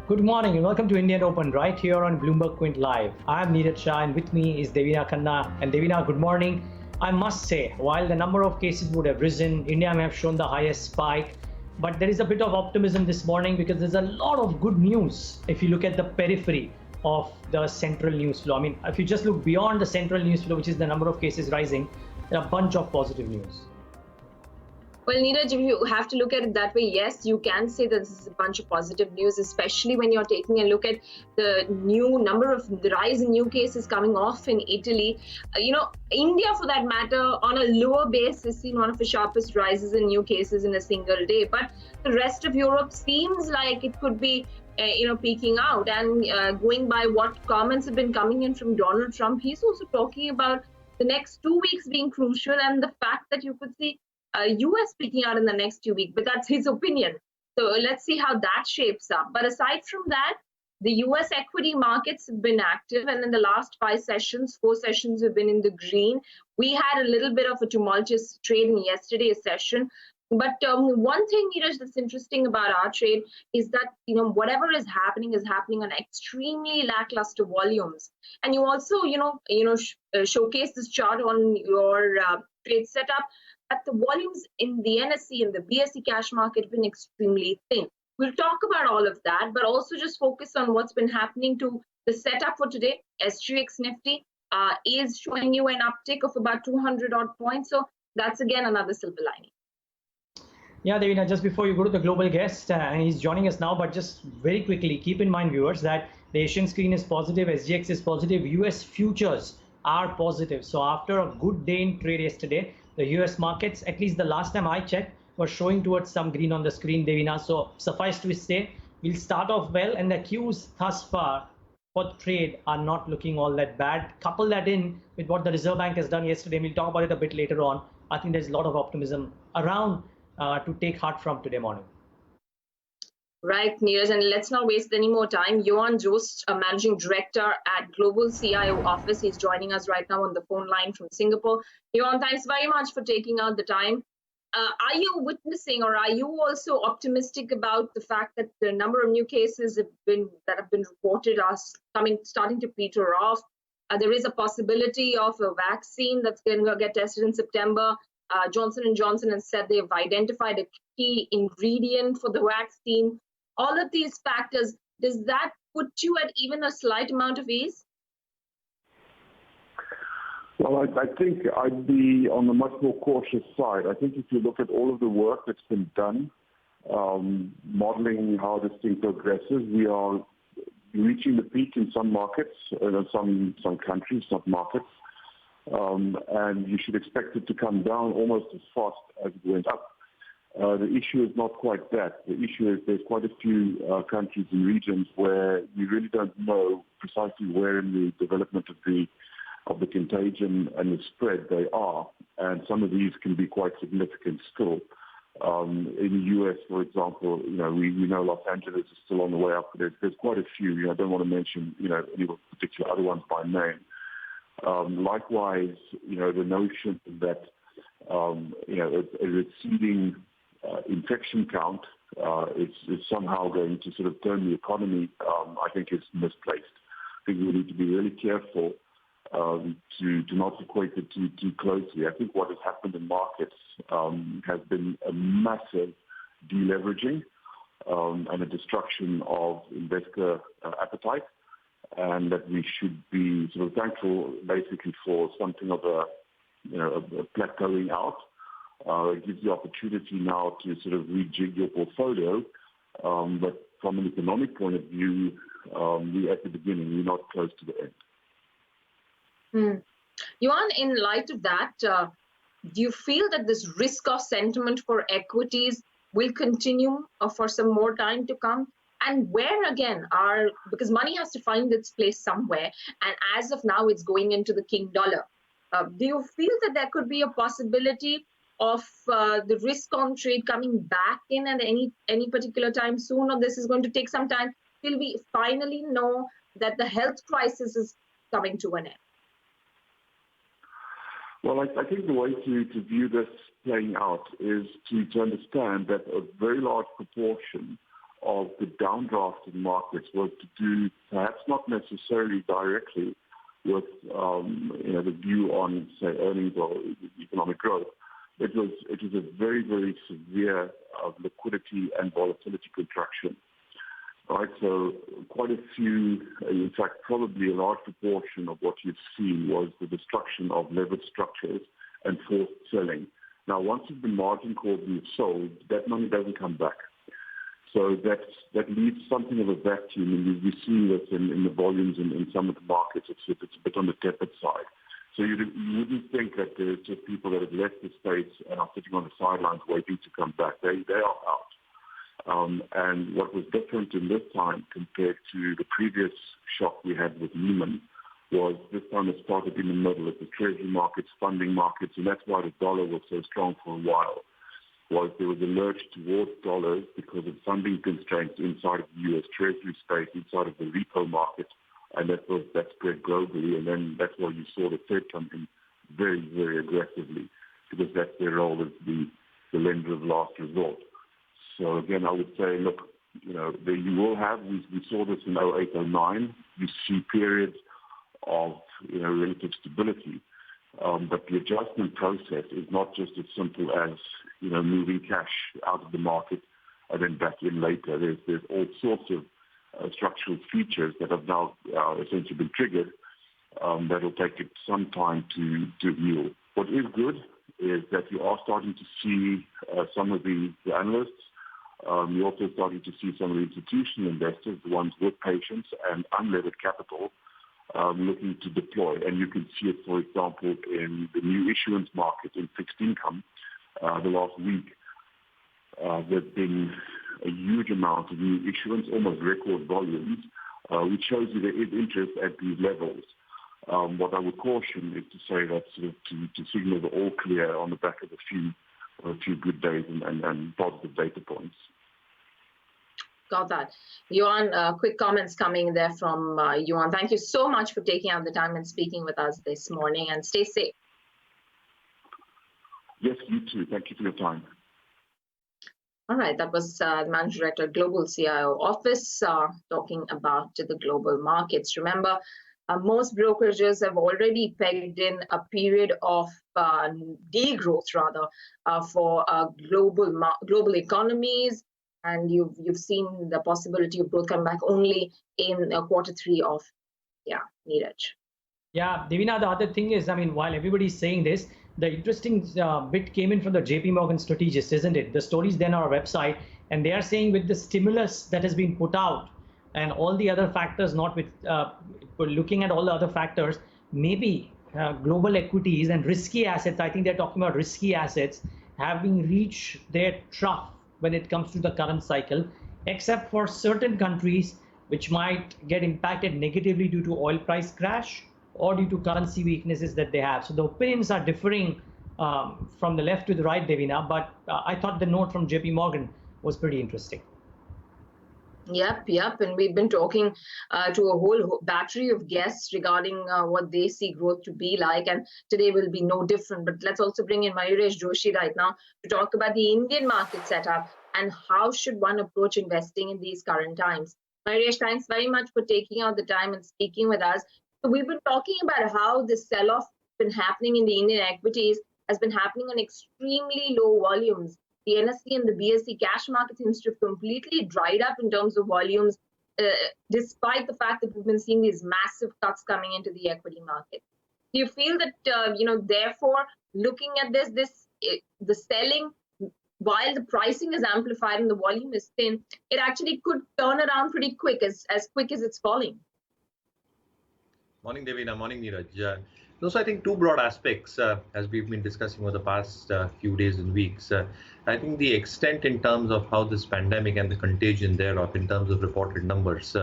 Good morning and welcome to IndianOpen right here on BloombergQuint Live. I'm Neeraj Shah and with me is Devina Khanna. And Devina, good morning. I must say, while the number of cases would have risen, India may have shown the highest spike, but there is a bit of optimism this morning because there's a lot of good news if you look at the periphery of the central news flow. I mean, if you just look beyond the central news flow, which is the number of cases rising, there are a bunch of positive news. Well, Neeraj, if you have to look at it that way, yes, you can say that this is a bunch of positive news, especially when you're taking a look at the the rise in new cases coming off in Italy. India, for that matter, on a lower base, has seen one of the sharpest rises in new cases in a single day. But the rest of Europe seems like it could be peaking out. And going by what comments have been coming in from Donald Trump, he's also talking about the next 2 weeks being crucial and the fact that you could see US peaking out in the next 2 weeks, but that's his opinion. So let's see how that shapes up. But aside from that, the US equity markets have been active, and in the last 5 sessions, 4 sessions have been in the green. We had a little bit of a tumultuous trade in yesterday's session. But one thing, Neeraj, that's interesting about our trade is that whatever is happening on extremely lackluster volumes. And you also showcase this chart on your trade setup. But the volumes in the NSE and the BSE cash market have been extremely thin. We'll talk about all of that, but also just focus on what's been happening to the setup for today. SGX Nifty is showing you an uptick of about 200 odd points. So that's again another silver lining. Yeah, Devina, just before you go to the global guest, and he's joining us now, but just very quickly, keep in mind, viewers, that the Asian screen is positive, SGX is positive, US futures are positive. So after a good day in trade yesterday, the US markets, at least the last time I checked, were showing towards some green on the screen, Devina. So suffice to say, we'll start off well, and the cues thus far for trade are not looking all that bad. Couple that in with what the Reserve Bank has done yesterday. We'll talk about it a bit later on. I think there's a lot of optimism around to take heart from today morning. Right, Neeraj, and let's not waste any more time. Johan Joost, a managing director at Global CIO Office, he's joining us right now on the phone line from Singapore. Johan, thanks very much for taking out the time. Are you witnessing, or are you also optimistic about the fact that the number of new cases that have been reported are starting to peter off? There is a possibility of a vaccine that's going to get tested in September. Johnson & Johnson has said they've identified a key ingredient for the vaccine. All of these factors, does that put you at even a slight amount of ease? Well, I think I'd be on the much more cautious side. I think if you look at all of the work that's been done, modeling how this thing progresses, we are reaching the peak in some markets, some countries, some markets, and you should expect it to come down almost as fast as it went up. The issue is not quite that. The issue is there's quite a few countries and regions where we really don't know precisely where in the development of the contagion and the spread they are, and some of these can be quite significant still. In the U.S., for example, we know Los Angeles is still on the way up. There's quite a few. I don't want to mention any particular other ones by name. Likewise, the notion that a receding infection count is somehow going to sort of turn the economy, I think is misplaced. I think we need to be really careful to not equate it too closely. I think what has happened in markets has been a massive deleveraging and a destruction of investor appetite, and that we should be sort of thankful basically for something of a plateauing out. It gives you opportunity now to sort of rejig your portfolio, but from an economic point of view, we're at the beginning, we're not close to the end. Johan, in light of that, do you feel that this risk-off sentiment for equities will continue for some more time to come? And where again because money has to find its place somewhere, and as of now, it's going into the king dollar. Do you feel that there could be a possibility of the risk-on trade coming back in at any particular time soon, or this is going to take some time till we finally know that the health crisis is coming to an end? Well, I think the way to view this playing out is to understand that a very large proportion of the downdraft in markets was to do perhaps not necessarily directly with the view on, say, earnings or economic growth. It was a very, very severe liquidity and volatility contraction. Right, so quite a few, in fact, probably a large proportion of what you've seen was the destruction of levered structures and forced selling. Now, once you've been margin called and you've sold, that money doesn't come back. So that leaves something of a vacuum, and we've seen this in the volumes in some of the markets. It's a bit on the tepid side. So you wouldn't think that there's just people that have left the States and are sitting on the sidelines waiting to come back. They are out. And what was different in this time compared to the previous shock we had with Lehman was this time it started in the middle of the treasury markets, funding markets, and that's why the dollar was so strong for a while. Was there was a lurch towards dollars because of funding constraints inside of the U.S. Treasury space, inside of the repo market, and that spread globally, and then that's why you saw the Fed come in very, very aggressively, because that's their role as the lender of last resort. So again, I would say, look, you will have, we saw this in 08, 09, you see periods of, relative stability, but the adjustment process is not just as simple as, moving cash out of the market and then back in later. There's all sorts of structural features that have now essentially been triggered that will take it some time to heal. What is good is that you are starting to see some of the analysts. You're also starting to see some of the institutional investors, the ones with patience and unlevered capital, looking to deploy. And you can see it, for example, in the new issuance market in fixed income. The last week, there's been a huge amount of new issuance, almost record volumes, which shows you there is interest at these levels. What I would caution is to say that sort of to signal the all clear on the back of a few good days and positive data points. Got that. Johan, quick comments coming there from Johan. Thank you so much for taking out the time and speaking with us this morning, and stay safe. Yes, you too. Thank you for your time. All right, that was the Managing Director, Global CIO Office, talking about the global markets. Remember, most brokerages have already pegged in a period of degrowth, rather, for global economies, and you've seen the possibility of growth come back only in quarter three of, Neeraj. Yeah, Devina, the other thing is, while everybody's saying this, the interesting bit came in from the JP Morgan strategist, isn't it? The stories then on our website, and they are saying with the stimulus that has been put out and all the other factors, not with looking at all the other factors, maybe global equities and risky assets, I think they're talking about risky assets, having reached their trough when it comes to the current cycle, except for certain countries which might get impacted negatively due to oil price crash or due to currency weaknesses that they have. So the opinions are differing from the left to the right, Devina, but I thought the note from JP Morgan was pretty interesting. Yep. And we've been talking to a whole battery of guests regarding what they see growth to be like. And today will be no different. But let's also bring in Mayuresh Joshi right now to talk about the Indian market setup and how should one approach investing in these current times. Mayuresh, thanks very much for taking out the time and speaking with us. So we've been talking about how the sell-off has been happening in the Indian equities, has been happening on extremely low volumes. The NSE and the BSE cash market seems to have completely dried up in terms of volumes, despite the fact that we've been seeing these massive cuts coming into the equity market. Do you feel that, therefore, looking at the selling, while the pricing is amplified and the volume is thin, it actually could turn around pretty quick, as quick as it's falling? Morning, Devina. Morning, Neeraj. So I think two broad aspects, as we've been discussing over the past few days and weeks. I think the extent in terms of how this pandemic and the contagion thereof, in terms of reported numbers,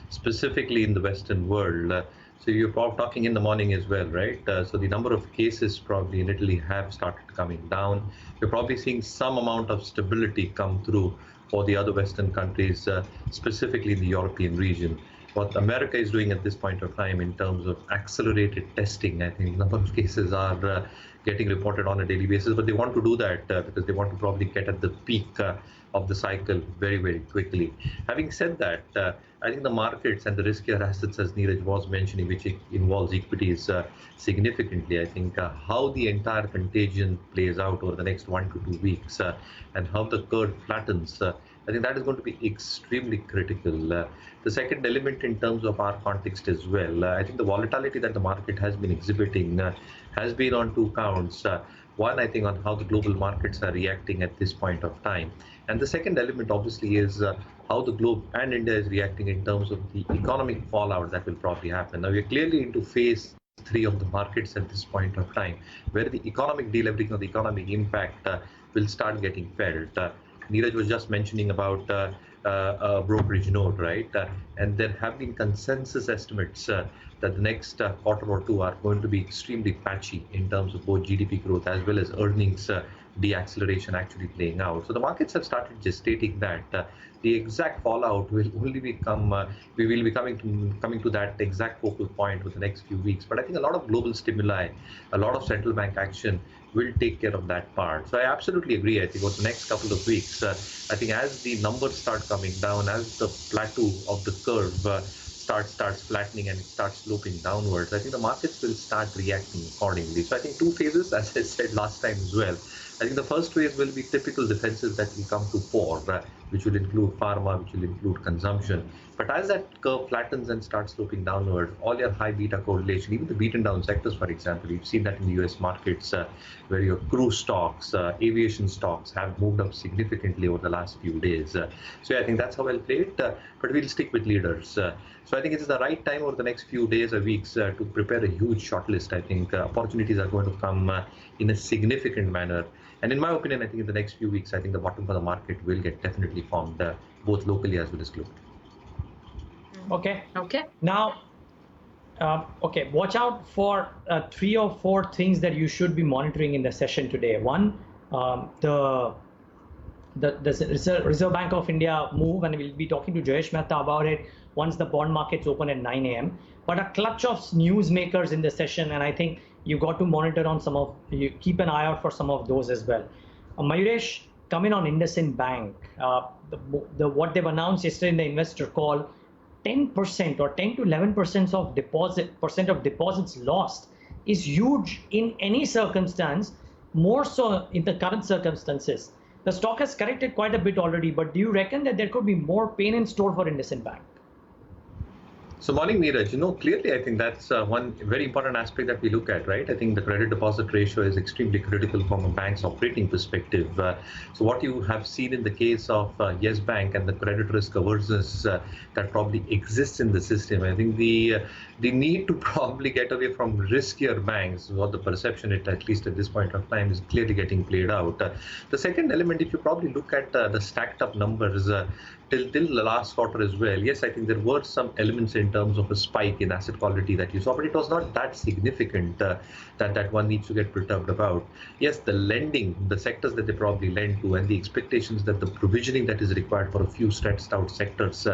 specifically in the Western world. So you're talking in the morning as well, right? So the number of cases probably in Italy have started coming down. You're probably seeing some amount of stability come through for the other Western countries, specifically in the European region. what America is doing at this point of time in terms of accelerated testing. I think a number of cases are getting reported on a daily basis, but they want to do that because they want to probably get at the peak of the cycle very, very quickly. Having said that, I think the markets and the riskier assets, as Neeraj was mentioning, which involves equities significantly, I think how the entire contagion plays out over the next 1 to 2 weeks and how the curve flattens, I think that is going to be extremely critical. The second element in terms of our context as well, I think the volatility that the market has been exhibiting has been on two counts. One, I think, on how the global markets are reacting at this point of time. And the second element, obviously, is how the globe and India is reacting in terms of the economic fallout that will probably happen. Now, we're clearly into phase 3 of the markets at this point of time, where the economic deleveraging or the economic impact will start getting felt. Neeraj was just mentioning about a brokerage note, right? And there have been consensus estimates that the next quarter or two are going to be extremely patchy in terms of both GDP growth as well as earnings deacceleration actually playing out. So the markets have started gestating that the exact fallout will only become, we will be coming to that exact focal point with the next few weeks. But I think a lot of global stimuli, a lot of central bank action will take care of that part. So I absolutely agree. I think over the next couple of weeks, I think as the numbers start coming down, as the plateau of the curve starts flattening and it starts sloping downwards, I think the markets will start reacting accordingly. So I think two phases, as I said last time as well. I think the first phase will be typical defenses that will come to fore, which will include pharma, which will include consumption. But as that curve flattens and starts sloping downward, all your high beta correlation, even the beaten down sectors, for example, we've seen that in the US markets where your cruise stocks, aviation stocks have moved up significantly over the last few days. So yeah, I think that's how I'll play it, but we'll stick with leaders. So I think it's the right time over the next few days or weeks to prepare a huge shortlist. I think opportunities are going to come in a significant manner. And in my opinion, I think in the next few weeks, I think the bottom for the market will get definitely formed, both locally as well as globally. Okay. Now, okay, watch out for 3 or 4 things that you should be monitoring in the session today. One, the Reserve Bank of India move, and we'll be talking to Jayesh Mehta about it once the bond markets open at 9 a.m. But a clutch of newsmakers in the session, and I think you got to monitor on you keep an eye out for some of those as well. Mayuresh, come in on IndianOpen Bank. What they've announced yesterday in the investor call, 10% or 10 to 11% of deposits lost is huge in any circumstance, more so in the current circumstances. The stock has corrected quite a bit already, but do you reckon that there could be more pain in store for IndianOpen Bank? So morning, Neeraj, clearly I think that's one very important aspect that we look at, right? I think the credit deposit ratio is extremely critical from a bank's operating perspective. So what you have seen in the case of Yes Bank and the credit risk averseness that probably exists in the system, I think the need to probably get away from riskier banks, what the perception, at least at this point of time, is clearly getting played out. The second element, if you probably look at the stacked up numbers, till the last quarter as well, yes, I think there were some elements in terms of a spike in asset quality that you saw, but it was not that significant that one needs to get perturbed about. Yes, the lending, the sectors that they probably lend to, and the expectations that the provisioning that is required for a few stretched out sectors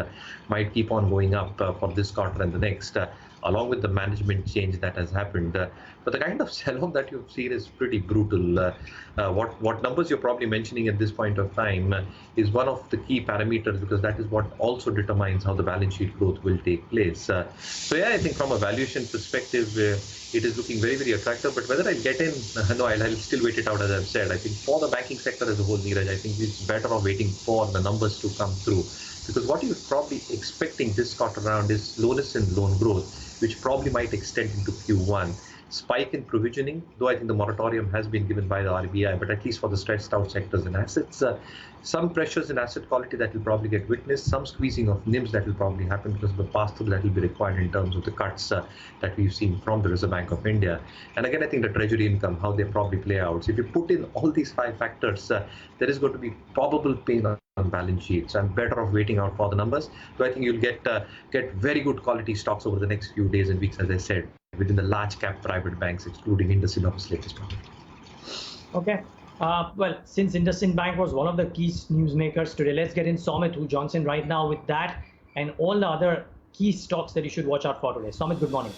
might keep on going up for this quarter and the next, along with the management change that has happened. But the kind of sell-off that you've seen is pretty brutal. What numbers you're probably mentioning at this point of time is one of the key parameters, because that is what also determines how the balance sheet growth will take place. So yeah, I think from a valuation perspective, it is looking very, very attractive. But whether I'll get in, no, I'll still wait it out, as I've said. I think for the banking sector as a whole, Neeraj, I think it's better off waiting for the numbers to come through. Because what you're probably expecting this quarter around is slowness in loan growth, which probably might extend into Q1. Spike in provisioning, though I think the moratorium has been given by the RBI, but at least for the stretched out sectors and assets, some pressures in asset quality that will probably get witnessed, some squeezing of NIMs that will probably happen because of the pass-through that will be required in terms of the cuts that we've seen from the Reserve Bank of India. And again, I think the treasury income, how they probably play out. So if you put in all these 5 factors, there is going to be probable pain on balance sheets. So I'm better off waiting out for the numbers. So I think you'll get very good quality stocks over the next few days and weeks, as I said, within the large cap private banks, excluding IndianOpen, obviously, at this point. Okay. Well, since IndianOpen Bank was one of the key newsmakers today, let's get in Somit, who joins in right now with that and all the other key stocks that you should watch out for today. Sumit, good morning.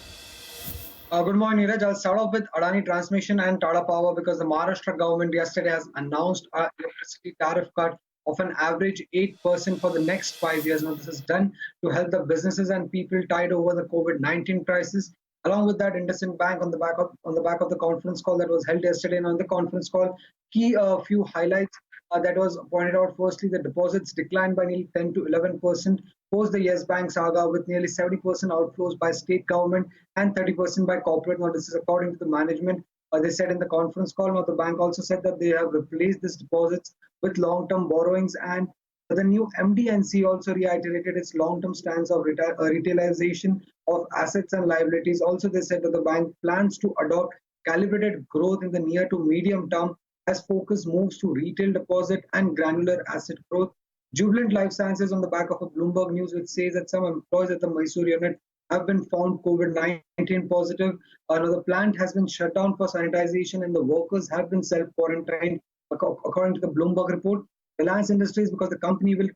Good morning, Neeraj. I'll start off with Adani Transmission and Tata Power because the Maharashtra government yesterday has announced an electricity tariff cut of an average 8% for the next 5 years. Now, this is done to help the businesses and people tied over the COVID-19 crisis. Along with that, IndianOpen Bank on the back of the conference call that was held yesterday, and on the conference call, few highlights that was pointed out. Firstly, the deposits declined by nearly 10 to 11% post the Yes Bank saga, with nearly 70% outflows by state government and 30% by corporate. Now, this is according to the management. They said in the conference call. Now, the bank also said that they have replaced these deposits with long-term borrowings, and the new MDNC also reiterated its long-term stance of retailization of assets and liabilities. Also, they said that the bank plans to adopt calibrated growth in the near to medium term as focus moves to retail deposit and granular asset growth. Jubilant Life Sciences on the back of a Bloomberg news which says that some employees at the Mysore unit have been found COVID-19 positive. The plant has been shut down for sanitization and the workers have been self-quarantined according to the Bloomberg report. Reliance Industries, because the company will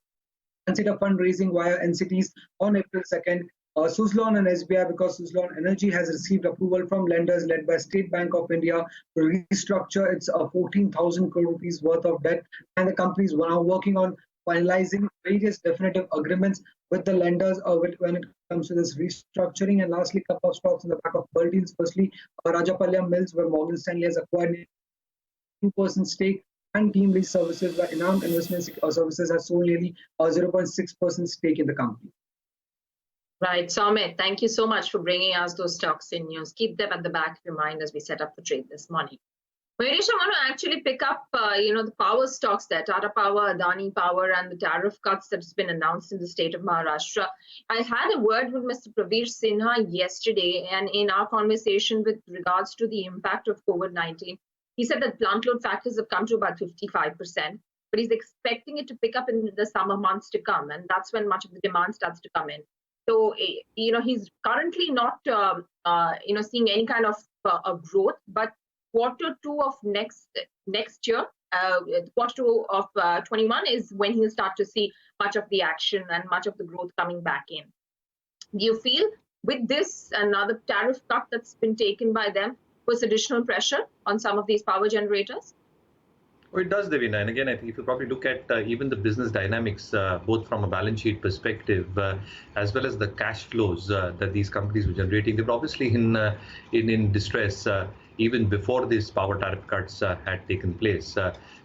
consider fundraising via NCTs on April 2nd. Suzlon and SBI, because Suzlon Energy has received approval from lenders led by State Bank of India to restructure its 14,000 crore rupees worth of debt, and the company is now working on finalizing various definitive agreements with the lenders when it comes to this restructuring. And lastly, a couple of stocks in the back of Pearl deals. Firstly, Rajapalyam Mills, where Morgan Stanley has acquired 2% stake, and Team Lease Services, where Enam Investment Services has sold nearly 0.6% stake in the company. Right, Sumit, thank you so much for bringing us those stocks in news. Keep them at the back of your mind as we set up the trade this morning. Mayurish, I want to actually pick up, the power stocks there, Tata Power, Adani Power, and the tariff cuts that's been announced in the state of Maharashtra. I had a word with Mr. Praveer Sinha yesterday, and in our conversation with regards to the impact of COVID-19, he said that plant load factors have come to about 55%, but he's expecting it to pick up in the summer months to come, and that's when much of the demand starts to come in. So, he's currently not, seeing any kind of growth, but Q2 of next year, Q2 of 21 is when he'll start to see much of the action and much of the growth coming back in. Do you feel with this another tariff cut that's been taken by them puts additional pressure on some of these power generators? Oh, it does, Devina. And again, I think if you probably look at even the business dynamics, both from a balance sheet perspective, as well as the cash flows that these companies were generating, they were obviously in distress even before these power tariff cuts had taken place.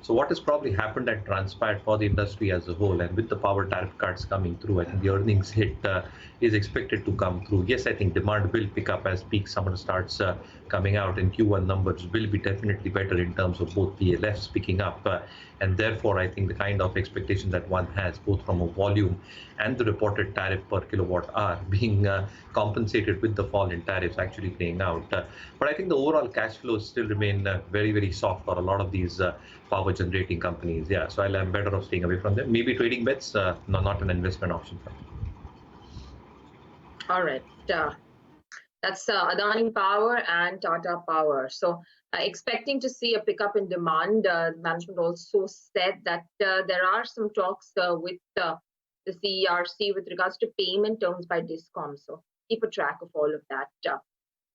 So what has probably happened and transpired for the industry as a whole, and with the power tariff cuts coming through, I think the earnings hit is expected to come through. Yes, I think demand will pick up as peak summer starts coming out, and Q1 numbers will be definitely better in terms of both PLFs picking up, and therefore I think the kind of expectation that one has, both from a volume and the reported tariff per kilowatt hour being compensated with the fall in tariffs actually playing out. But I think the overall cash flows still remain very, very soft for a lot of these power generating companies. Yeah, so I'm better off staying away from them. Maybe trading bets, not an investment option for me. All right. That's Adani Power and Tata Power. So expecting to see a pickup in demand. Management also said that there are some talks with the CERC with regards to payment terms by Discom. So keep a track of all of that.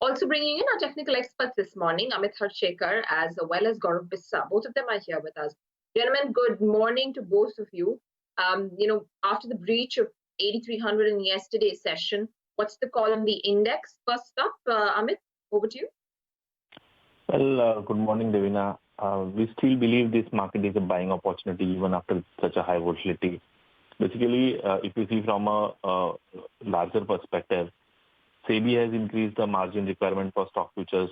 Also bringing in our technical experts this morning, Amit Harshekar as well as Gautam Shah. Both of them are here with us. Gentlemen, good morning to both of you. After the breach of 8,300 in yesterday's session, what's the call on the index? First up, Amit, over to you. Well, good morning, Devina. We still believe this market is a buying opportunity even after such a high volatility. Basically, if you see from a larger perspective, SEBI has increased the margin requirement for stock futures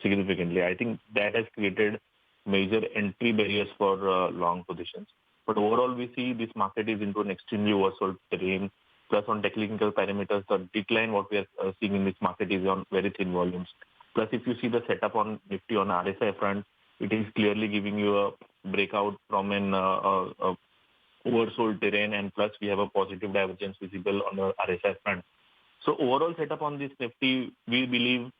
significantly. I think that has created major entry barriers for long positions. But overall, we see this market is into an extremely volatile terrain. Plus, on technical parameters, the decline what we are seeing in this market is on very thin volumes. Plus, if you see the setup on Nifty on RSI front, it is clearly giving you a breakout from an oversold terrain, and plus we have a positive divergence visible on the RSI front. So overall setup on this Nifty, we believe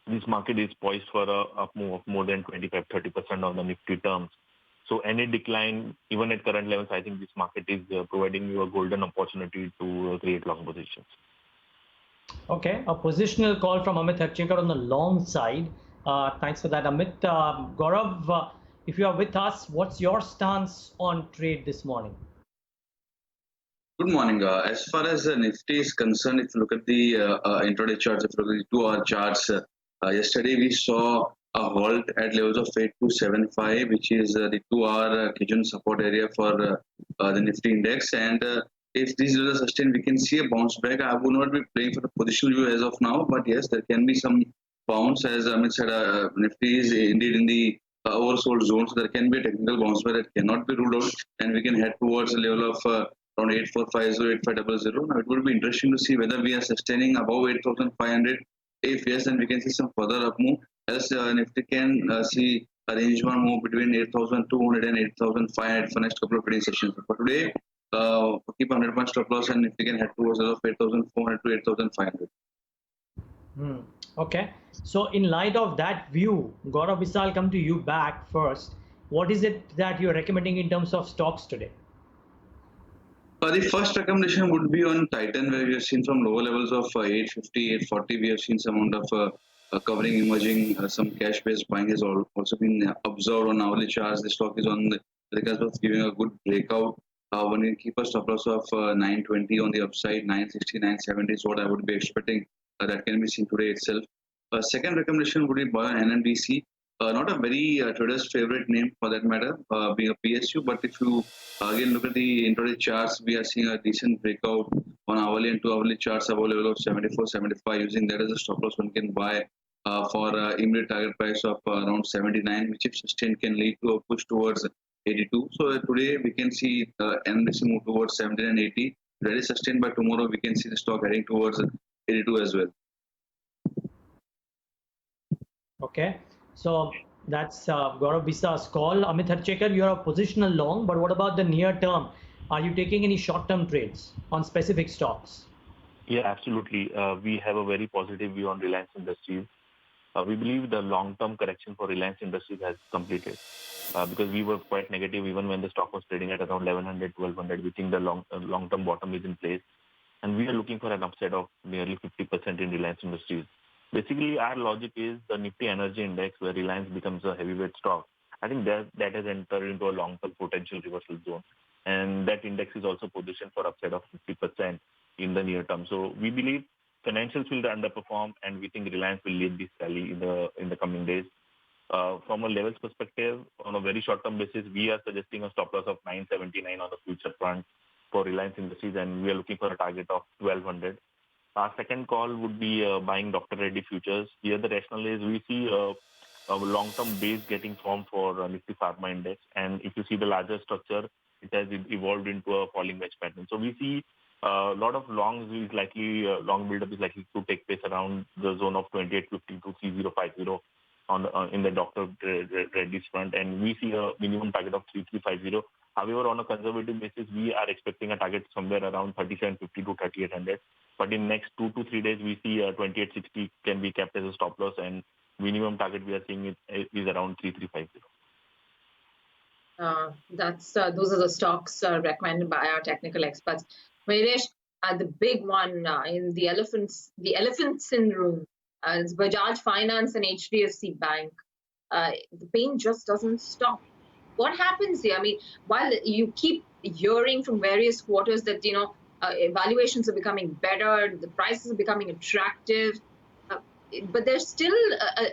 this market is poised for a up move of more than 25-30% on the Nifty terms. So any decline, even at current levels, I think this market is providing you a golden opportunity to create long positions. Okay, a positional call from Amit Harchekar on the long side. Thanks for that, Amit. Gaurav, if you are with us, what's your stance on trade this morning? Good morning. As far as the Nifty is concerned, if you look at the intraday charts, if you look at the 2-hour charts, yesterday we saw a halt at levels of 8275, which is the 2-hour Kijun support area for the Nifty index. And if these levels are sustained, we can see a bounce back. I would not be playing for the positional view as of now, but yes, there can be some bounce. As Amit said, Nifty is indeed in the oversold zone, so there can be a technical bounce back that cannot be ruled out, and we can head towards a level of around 8450, 8500. Now it would be interesting to see whether we are sustaining above 8500. If yes, then we can see some further up move. Else, Nifty can see a range bound move between 8200 and 8500 for next couple of trading sessions. For today, keep 100 point stop loss, and Nifty can head towards 8400 to 8500. Okay, so in light of that view, Gaurav Bisa, I'll come to you back first. What is it that you're recommending in terms of stocks today? The first recommendation would be on Titan, where we have seen from lower levels of 850, 840. We have seen some amount of covering emerging. Some cash-based buying has also been observed on hourly charts. The stock is on the cusp of giving a good breakout. When you keep a stop loss of 920 on the upside, 960, 970 is what I would be expecting. That can be seen today itself. Second recommendation would be NNDC. Not a very trader's favorite name for that matter, being a PSU, but if you again look at the intraday charts, we are seeing a decent breakout on hourly and 2-hourly charts above level of 74, 75. Using that as a stop loss, one can buy for immediate target price of around 79, which if sustained can lead to a push towards 82. So today we can see NNDC move towards 79 and 80. That is sustained by tomorrow. We can see the stock heading towards 82 as well. Okay, so that's Gaurav Bisa's call. Amit Harchekar, you're a positional long, but what about the near term? Are you taking any short-term trades on specific stocks? Yeah, absolutely. We have a very positive view on Reliance Industries. We believe the long-term correction for Reliance Industries has completed because we were quite negative even when the stock was trading at around 1100, 1200. We think the long-term bottom is in place, and we are looking for an upside of nearly 50% in Reliance Industries. Basically, our logic is the Nifty Energy Index, where Reliance becomes a heavyweight stock. I think that has entered into a long-term potential reversal zone, and that index is also positioned for upside of 50% in the near term. So we believe financials will underperform, and we think Reliance will lead this rally in the coming days. From a levels perspective, on a very short-term basis, we are suggesting a stop loss of 979 on the future front for Reliance Industries, and we are looking for a target of 1200. Our second call would be buying Dr. Reddy futures. Here the rationale is we see a long-term base getting formed for Nifty Pharma Index, and if you see the larger structure, it has evolved into a falling wedge pattern. So we see a lot of longs is likely, long buildup is likely to take place around the zone of 2850 to 3050 in the Dr. Reddy's front, and we see a minimum target of 3350. However, on a conservative basis, we are expecting a target somewhere around 3750 to 3800. But in next 2 to 3 days, we see 2860 can be kept as a stop loss, and minimum target we are seeing is around 3350. Those are the stocks recommended by our technical experts. Mairesh, the big one in the elephants in the room is Bajaj Finance and HDFC Bank. The pain just doesn't stop. What happens here? I mean, while you keep hearing from various quarters that valuations are becoming better, the prices are becoming attractive, but there's still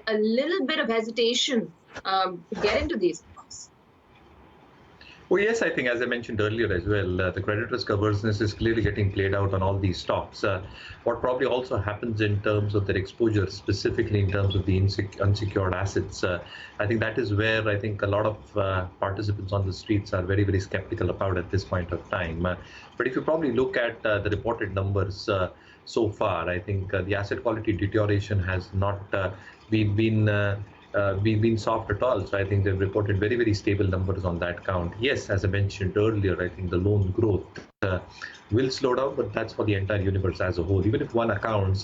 a little bit of hesitation to get into these stocks. Well, yes, I think as I mentioned earlier as well, the credit risk averseness is clearly getting played out on all these stocks. What probably also happens in terms of their exposure, specifically in terms of the unsecured assets, I think that is where I think a lot of participants on the streets are very, very skeptical about at this point of time. But if you probably look at the reported numbers so far, I think the asset quality deterioration has not been been soft at all. So I think they've reported very, very stable numbers on that count. Yes, as I mentioned earlier, I think the loan growth will slow down, but that's for the entire universe as a whole. Even if one accounts,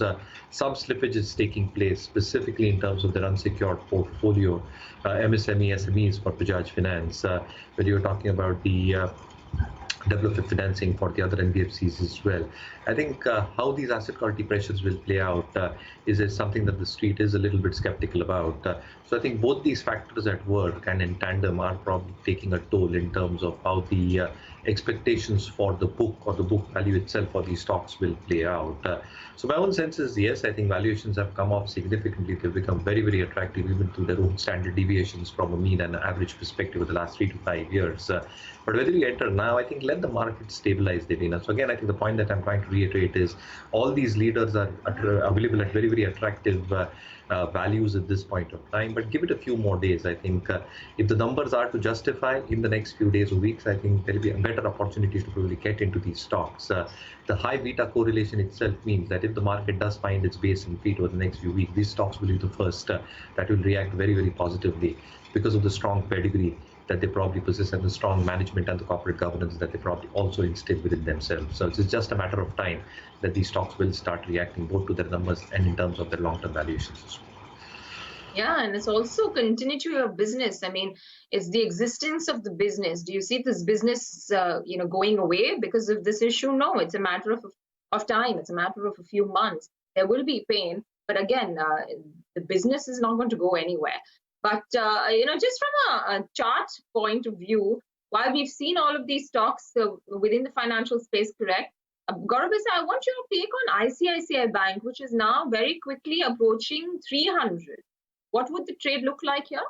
some slippage is taking place, specifically in terms of their unsecured portfolio, MSME, SMEs for Bajaj Finance, where you're talking about the developer financing for the other NBFCs as well. I think how these asset quality pressures will play out is something that the street is a little bit skeptical about. So I think both these factors at work and in tandem are probably taking a toll in terms of how the expectations for the book or the book value itself for these stocks will play out. So my own sense is, yes, I think valuations have come off significantly. They've become very, very attractive even through their own standard deviations from a mean and average perspective of the last 3 to 5 years. But whether you enter now, I think let the market stabilize, Devina. So again, I think the point that I'm trying to reiterate is all these leaders are available at very, very attractive values at this point of time. But give it a few more days. I think if the numbers are to justify in the next few days or weeks, I think there will be a better opportunity to probably get into these stocks. The high beta correlation itself means that if the market does find its base and feet over the next few weeks, these stocks will be the first that will react very, very positively because of the strong pedigree that they probably possess and the strong management and the corporate governance that they probably also instill within themselves. So it's just a matter of time that these stocks will start reacting both to their numbers and in terms of their long-term valuations as well. Yeah, and it's also continuity of business. I mean, it's the existence of the business. Do you see this business, going away because of this issue? No, it's a matter of time. It's a matter of a few months. There will be pain, but again, the business is not going to go anywhere. But just from a chart point of view, while we've seen all of these stocks within the financial space correct, Gautam Shah, I want your take on ICICI Bank, which is now very quickly approaching 300. What would the trade look like here?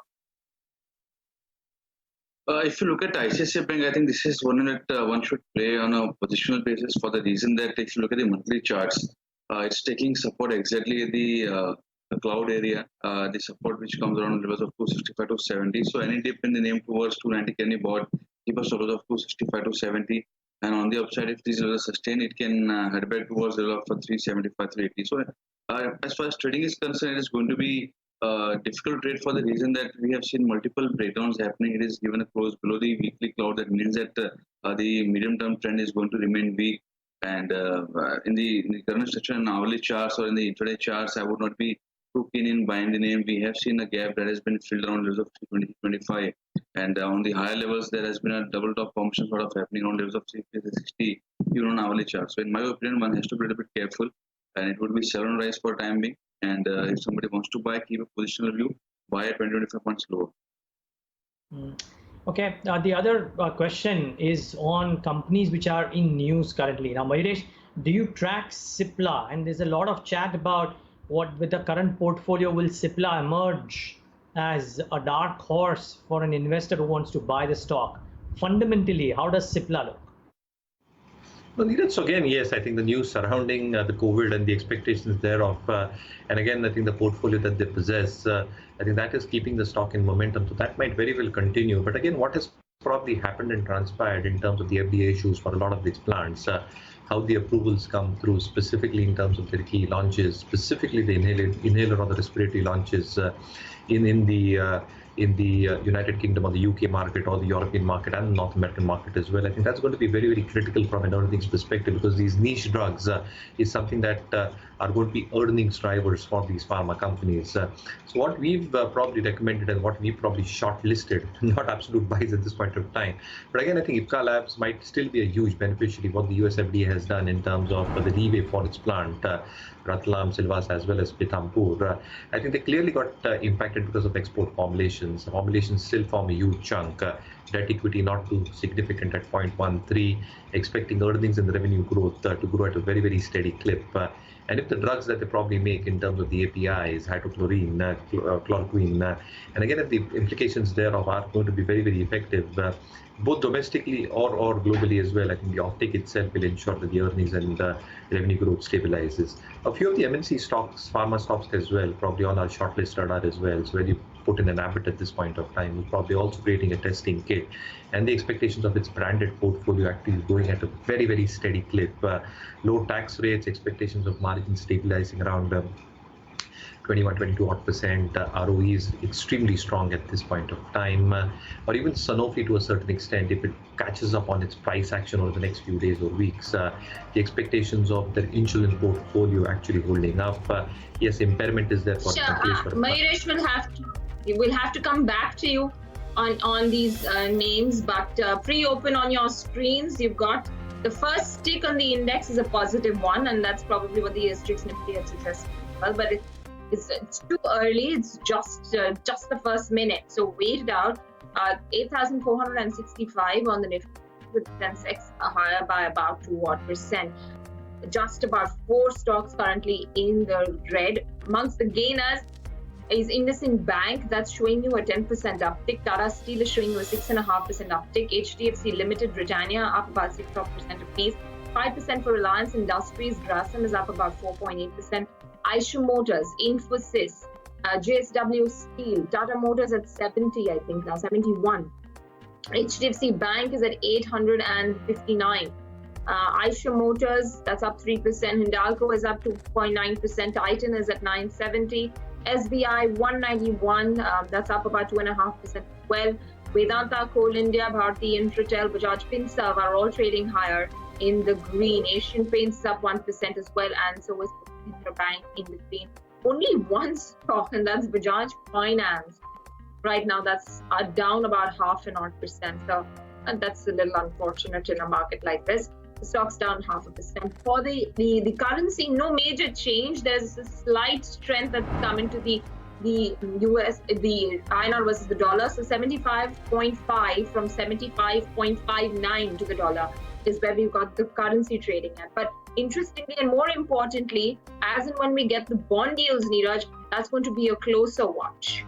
If you look at ICICI Bank, I think this is one that one should play on a positional basis for the reason that if you look at the monthly charts, it's taking support exactly at the cloud area, the support which comes around levels of 265 to 70. So any dip in the name towards 290 can be bought, keep a levels of 265 to 70. And on the upside, if these levels sustain, it can head back towards the level of 375, 380. So as far as trading is concerned, it is going to be difficult trade for the reason that we have seen multiple breakdowns happening. It is given a close below the weekly cloud. That means that the medium-term trend is going to remain weak. And in the current structure and hourly charts or in the intraday charts, I would not be too keen in buying the name. We have seen a gap that has been filled around levels of 320, 325. And on the higher levels, there has been a double top formation sort of happening on levels of 360 even on hourly charts. So in my opinion, one has to be a little bit careful. And it would be sell on rise for time being. And if somebody wants to buy, keep a positional view, buy at 20-25 points lower. Okay, the other question is on companies which are in news currently. Now, Mayuresh, do you track Cipla? And there's a lot of chat about what with the current portfolio will Cipla emerge as a dark horse for an investor who wants to buy the stock. Fundamentally, how does Cipla look? Well, Neeraj, so again, yes, I think the news surrounding the COVID and the expectations thereof, and again, I think the portfolio that they possess, I think that is keeping the stock in momentum. So that might very well continue. But again, what has probably happened and transpired in terms of the FDA issues for a lot of these plants, how the approvals come through, specifically in terms of their key launches, specifically the inhaler or the respiratory launches in the United Kingdom or the UK market or the European market and the North American market as well. I think that's going to be very, very critical from an earnings perspective because these niche drugs is something that are going to be earnings drivers for these pharma companies. So what we've probably recommended and what we've probably shortlisted, not absolute buys at this point of time. But again, I think Ipca Labs might still be a huge beneficiary of what the US FDA has done in terms of the leeway for its plant, Ratlam, Silvassa, as well as Pithampur. I think they clearly got impacted because of export formulations. Formulations still form a huge chunk. Debt equity not too significant at 0.13, expecting earnings and the revenue growth to grow at a very, very steady clip. And if the drugs that they probably make in terms of the APIs, hydrochlorine, chloroquine, and again, if the implications thereof are going to be very, very effective, both domestically or globally as well, I think the offtake itself will ensure that the earnings and revenue growth stabilizes. A few of the MNC stocks, pharma stocks as well, probably on our shortlist radar as well. So when you put in an Abbott at this point of time, is probably also creating a testing kit. And the expectations of its branded portfolio actually is going at a very, very steady clip. Low tax rates, expectations of margins stabilizing around 21, 22 odd percent. ROE is extremely strong at this point of time. Or even Sanofi to a certain extent, if it catches up on its price action over the next few days or weeks, the expectations of the insulin portfolio actually holding up. Yes, impairment is there for Mayuresh will have to come back to you on these names, but pre-open on your screens, you've got the first tick on the index is a positive one, and that's probably what the Asterix Nifty had suggested. Well, but it's too early. It's just the first minute, so wait it out. 8,465 on the Nifty, with Sensex higher by about 2% Just about 4 stocks currently in the red. Amongst the gainers is IndianOpen Bank, that's showing you a 10% uptick. Tata Steel is showing you a 6.5% uptick. HDFC Limited, Britannia up about 6% apiece. 5% for Reliance Industries. Grasim is up about 4.8%. Icici Motors, Infosys, JSW Steel, Tata Motors at 70, I think now 71. HDFC Bank is at 859. Icici Motors, that's up 3%. Hindalco is up 2.9%. Titan is at 970. SBI 191, that's up about 2.5%. Well, Vedanta, Coal India, Bharti Infratel, Bajaj Finance are all trading higher in the green. Asian Paints is up 1% as well, and so is India Bank in between. Only one stock, and that's Bajaj Finance. Right now, that's down about 0.5%. So that's a little unfortunate in a market like this. The stock's down 0.5%. For the currency, no major change. There's a slight strength that's come into the US, the INR versus the dollar. So 75.5 from 75.59 to the dollar is where we've got the currency trading at. But interestingly and more importantly, as and when we get the bond yields, Neeraj, that's going to be a closer watch.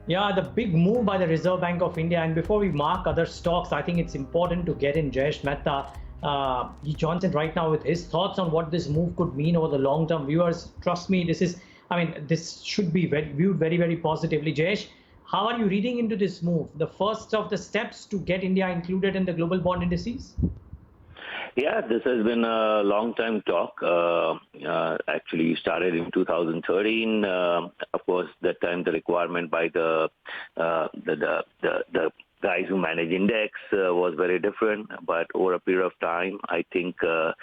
Yeah, the big move by the Reserve Bank of India. And before we mark other stocks, I think it's important to get in Jayesh Mehta. He joins in right now with his thoughts on what this move could mean over the long term. Viewers, trust me, this should be viewed very, very positively. Jayesh, how are you reading into this move? The first of the steps to get India included in the global bond indices? Yeah, this has been a long time talk. Actually started in 2013. Of course, that time the requirement by the guys who manage index was very different. But over a period of time, I think there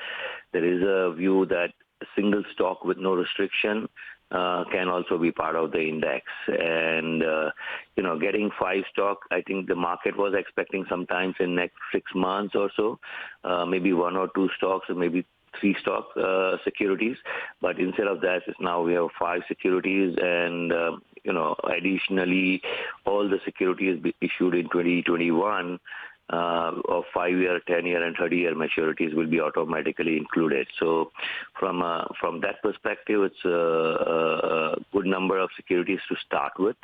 is a view that a single stock with no restriction can also be part of the index. And, getting 5 stock, I think the market was expecting sometimes in next 6 months or so, maybe 1 or 2 stocks or maybe 3 stock securities. But instead of that, now we have 5 securities and, additionally, all the securities issued in 2021 of 5-year, 10-year, and 30-year maturities will be automatically included. So from that perspective, it's a good number of securities to start with.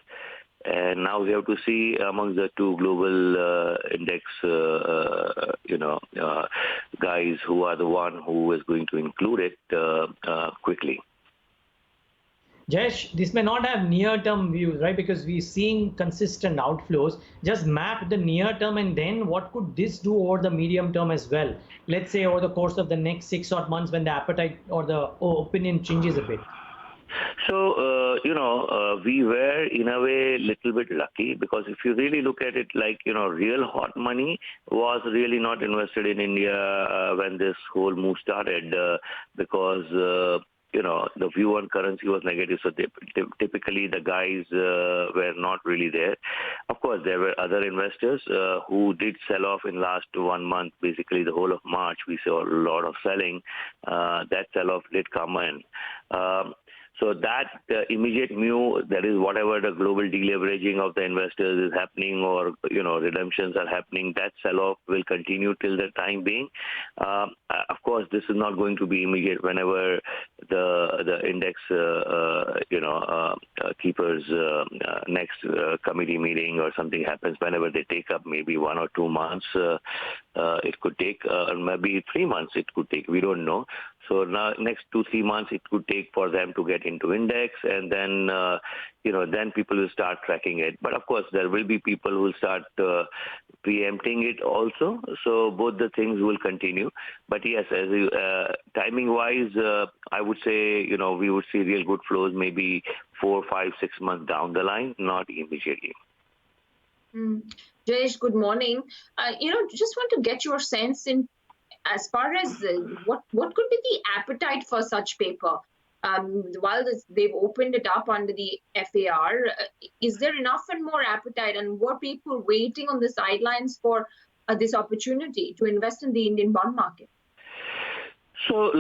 And now we have to see among the 2 global index, guys who are the one who is going to include it quickly. Jayesh, this may not have near-term views, right? Because we're seeing consistent outflows. Just map the near-term, and then what could this do over the medium term as well? Let's say over the course of the next 6 odd months when the appetite or the opinion changes a bit. So, we were in a way little bit lucky, because if you really look at it like, real hot money was really not invested in India when this whole move started because the view on currency was negative. So typically the guys were not really there. Of course, there were other investors who did sell off in last 1 month. Basically, the whole of March, we saw a lot of selling. That sell-off did come in. So that immediate view, that is whatever the global deleveraging of the investors is happening or, redemptions are happening, that sell-off will continue till the time being. Of course, this is not going to be immediate. Whenever the index, keepers next committee meeting or something happens, whenever they take up maybe 1 or 2 months, it could take, or maybe 3 months it could take. We don't know. So now next 2-3 months it could take for them to get into index, and then then people will start tracking it. But of course there will be people who will start preempting it also. So both the things will continue. But yes, as timing wise, I would say we would see real good flows maybe 4, 5, 6 months down the line, not immediately. Jayesh, good morning. Just want to get your sense in as far as what could be the appetite for such paper. While they've opened it up under the FAR, is there enough and more appetite, and were people waiting on the sidelines for this opportunity to invest in the Indian bond market? So,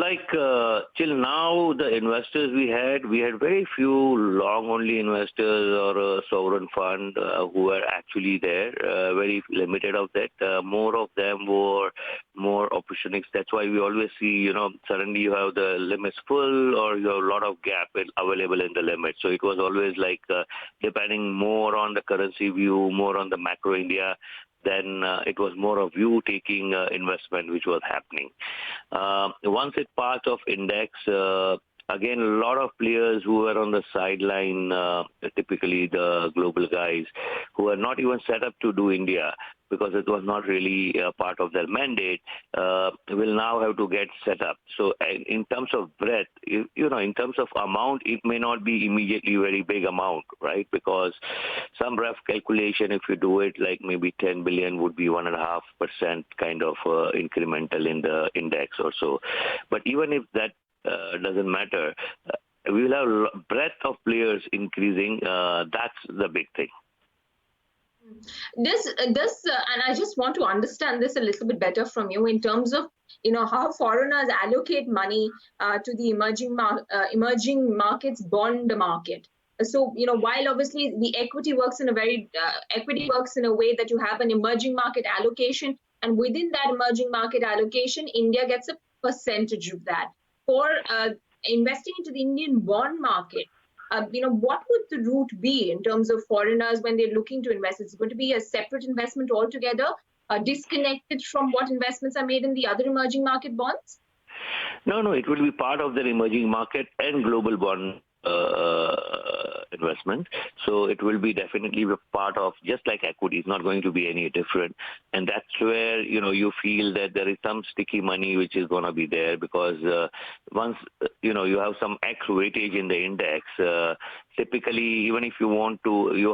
till now, the investors we had very few long-only investors or a sovereign fund who were actually there, very limited of that. More of them were more opportunists. That's why we always see, suddenly you have the limits full or you have a lot of gap available in the limit. So it was always depending more on the currency view, more on the macro India, then it was more of view-taking investment which was happening. Once it passed of index, again, a lot of players who were on the sideline, typically the global guys, who were not even set up to do India because it was not really part of their mandate, will now have to get set up. So in terms of breadth, in terms of amount, it may not be immediately very big amount, right? Because some rough calculation, if you do it, like maybe 10 billion would be 1.5% kind of incremental in the index or so. But even if that doesn't matter, we will have breadth of players increasing. That's the big thing. And I just want to understand this a little bit better from you in terms of how foreigners allocate money to the emerging markets bond market. So while obviously the equity works in a way that you have an emerging market allocation, and within that emerging market allocation, India gets a percentage of that. For investing into the Indian bond market, what would the route be in terms of foreigners when they're looking to invest? It's going to be a separate investment altogether, disconnected from what investments are made in the other emerging market bonds? No, it will be part of the emerging market and global bond investment. So it will be definitely a part of, just like equity, it's not going to be any different. And that's where, you feel that there is some sticky money which is going to be there, because once, you have some X weightage in the index, typically, even if you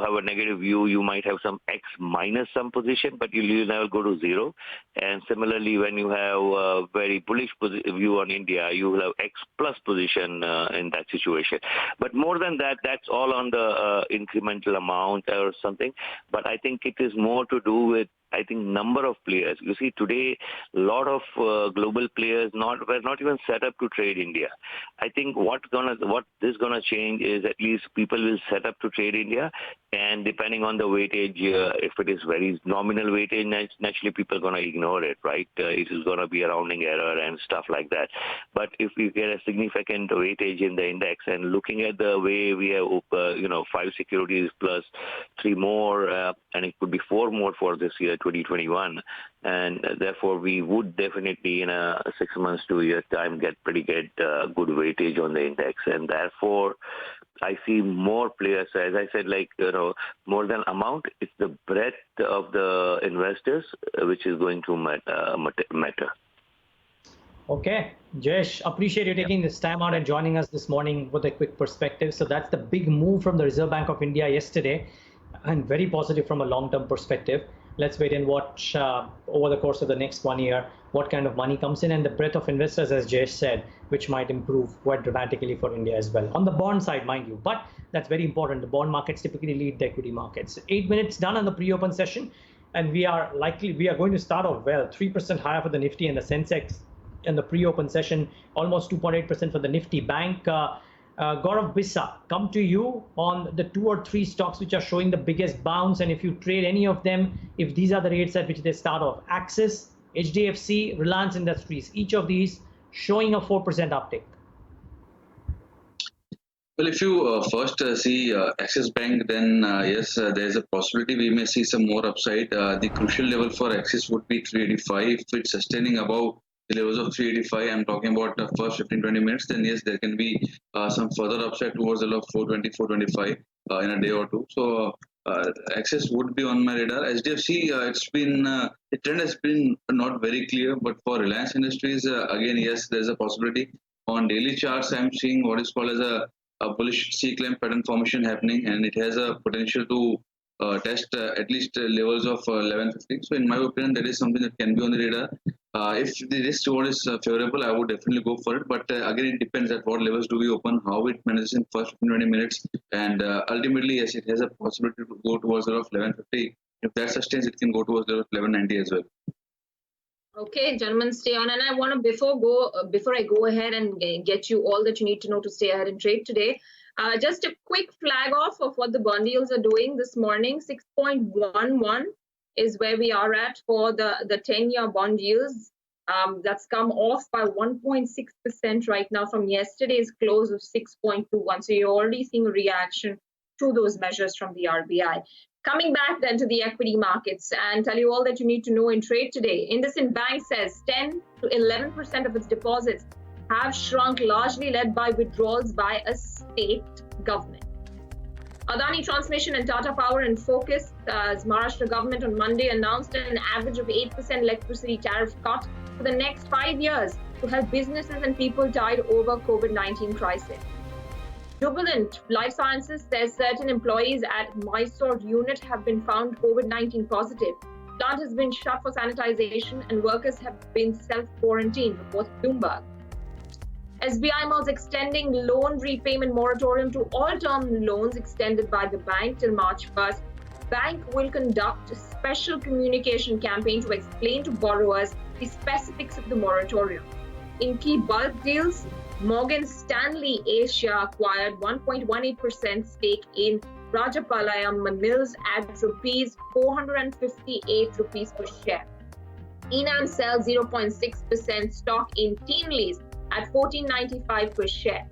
have a negative view, you might have some X minus some position, but you'll never go to zero. And similarly, when you have a very bullish view on India, you will have X plus position in that situation. But more than that, that's all on the incremental amount or something. But I think it is more to do with, number of players. You see, today, a lot of global players were not even set up to trade India. I think what this is gonna change is at least people will set up to trade India, and depending on the weightage, if it is very nominal weightage, naturally people are gonna ignore it, right? It is gonna be a rounding error and stuff like that. But if we get a significant weightage in the index, and looking at the way we have, 5 securities plus 3 more, and it could be 4 more for this year, 2021, and therefore we would definitely in a 6 months to a year time get good weightage on the index, and therefore I see more players. As I said, more than amount, it's the breadth of the investors which is going to matter. Okay, Jayesh, appreciate you taking this time out and joining us this morning with a quick perspective. So that's the big move from the Reserve Bank of India yesterday, and very positive from a long-term perspective. Let's wait and watch over the course of the next 1 year what kind of money comes in, and the breadth of investors, as Jayesh said, which might improve quite dramatically for India as well. On the bond side, mind you, but that's very important. The bond markets typically lead the equity markets. 8 minutes done on the pre-open session, and we are going to start off well, 3% higher for the Nifty and the Sensex in the pre-open session, almost 2.8% for the Nifty Bank. Gautam Shah, come to you on the 2 or 3 stocks which are showing the biggest bounce, and if you trade any of them, if these are the rates at which they start off. Axis, HDFC, Reliance Industries, each of these showing a 4% uptick. Well, if you first see Axis Bank, then yes, there's a possibility we may see some more upside. The crucial level for Axis would be 385. If it's sustaining above the levels of 385. I'm talking about the first 15-20 minutes. Then yes, there can be some further upside towards the level of 420, 425 in a day or two. So access would be on my radar. SDFC, it's been the trend has been not very clear, but for Reliance Industries, again, yes, there's a possibility. On daily charts, I'm seeing what is called as a bullish C-climb pattern formation happening, and it has a potential to test at least levels of 1150. So, in my opinion, that is something that can be on the radar. If the risk reward is favorable, I would definitely go for it. But again, it depends at what levels do we open, how it manages in first 20 minutes, and ultimately, yes, it has a possibility to go towards the level of 1150. If that sustains, it can go towards the level of 1190 as well. Okay, gentlemen, stay on. And I want to before I go ahead and get you all that you need to know to stay ahead and trade today. Just a quick flag off of what the bond yields are doing this morning. 6.11 is where we are at for the 10-year bond yields. That's come off by 1.6% right now from yesterday's close of 6.21. So you're already seeing a reaction to those measures from the RBI. Coming back then to the equity markets and tell you all that you need to know in trade today. IndianOpen Bank says 10 to 11% of its deposits have shrunk, largely led by withdrawals by a state government. Adani Transmission and Tata Power in focus as Maharashtra government on Monday announced an average of 8% electricity tariff cut for the next 5 years to help businesses and people tied over COVID-19 crisis. Jubilant Life Sciences says certain employees at Mysore unit have been found COVID-19 positive. Plant has been shut for sanitization and workers have been self-quarantined, reports Bloomberg. SBI Malls extending loan repayment moratorium to all term loans extended by the bank till March 1st. Bank will conduct a special communication campaign to explain to borrowers the specifics of the moratorium. In key bulk deals, Morgan Stanley Asia acquired 1.18% stake in Rajapalayam Mills at ₹458 per share. Enam sells 0.6% stock in Teamlease at $14.95 per share.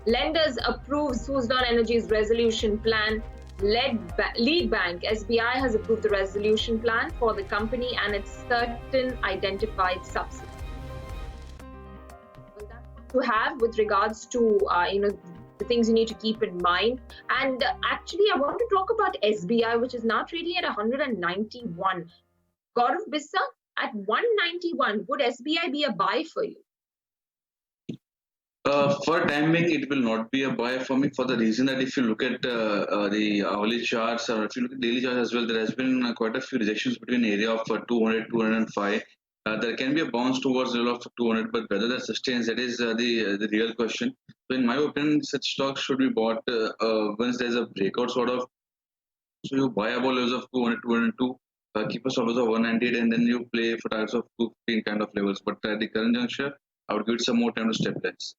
Lenders approve Suzlon Energy's resolution plan. Lead Bank, SBI, has approved the resolution plan for the company and its certain identified subsidiaries. Well, that's what to have with regards to the things you need to keep in mind. And actually, I want to talk about SBI, which is now trading at 191. Gaurav Bissa, at 191, would SBI be a buy for you? For time being, it will not be a buy for me for the reason that if you look at the hourly charts or if you look at daily charts as well, there has been quite a few rejections between area of 200, 205. There can be a bounce towards the level of 200, but whether that sustains, that is the real question. So in my opinion, such stocks should be bought once there's a breakout sort of. So you buy about levels of 200, 202, keep a stop loss of 198, and then you play for targets of 215 kind of levels. But at the current juncture, I would give it some more time to stabilize.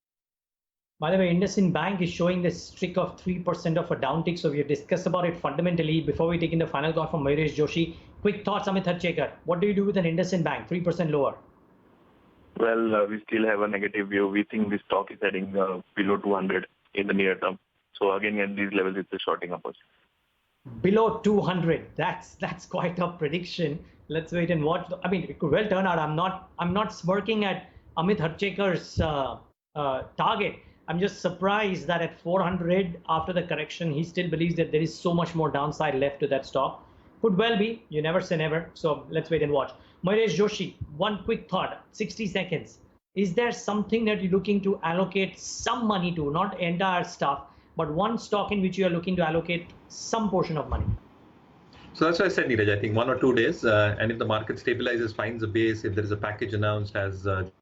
By the way, IndianOpen Bank is showing this streak of 3% of a downtick. So we have discussed about it fundamentally. Before we take in the final call from Mayuresh Joshi, quick thoughts, Amit Harchekar. What do you do with an IndianOpen Bank, 3% lower? Well, we still have a negative view. We think this stock is heading below 200 in the near term. So again, at these levels, it's a shorting opportunity. Below 200. That's quite a prediction. Let's wait and watch. I mean, it could well turn out. I'm not smirking at Amit Harchekar's target. I'm just surprised that at 400 after the correction, he still believes that there is so much more downside left to that stock. Could well be. You never say never. So let's wait and watch. Mayuresh Joshi, one quick thought, 60 seconds. Is there something that you're looking to allocate some money to, not entire stuff, but one stock in which you are looking to allocate some portion of money? So that's why I said, Neeraj, I think 1 or 2 days. And if the market stabilizes, finds a base, if there is a package announced as the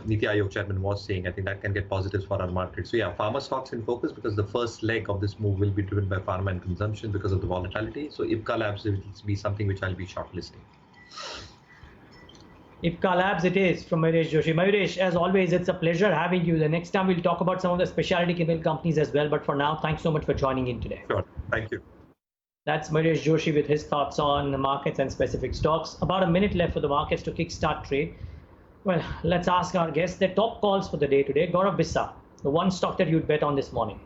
Niti Aayog chairman was saying, I think that can get positives for our market. So yeah, pharma stocks in focus because the first leg of this move will be driven by pharma and consumption because of the volatility. So Ipca Labs will be something which I'll be shortlisting. Ipca Labs it is from Mayuresh Joshi. Mayuresh, as always, it's a pleasure having you. The next time we'll talk about some of the specialty chemical companies as well. But for now, thanks so much for joining in today. Sure. Thank you. That's Mayuresh Joshi with his thoughts on the markets and specific stocks. About a minute left for the markets to kickstart trade. Well, let's ask our guests their top calls for the day today. Gaurav Bissa, the one stock that you'd bet on this morning.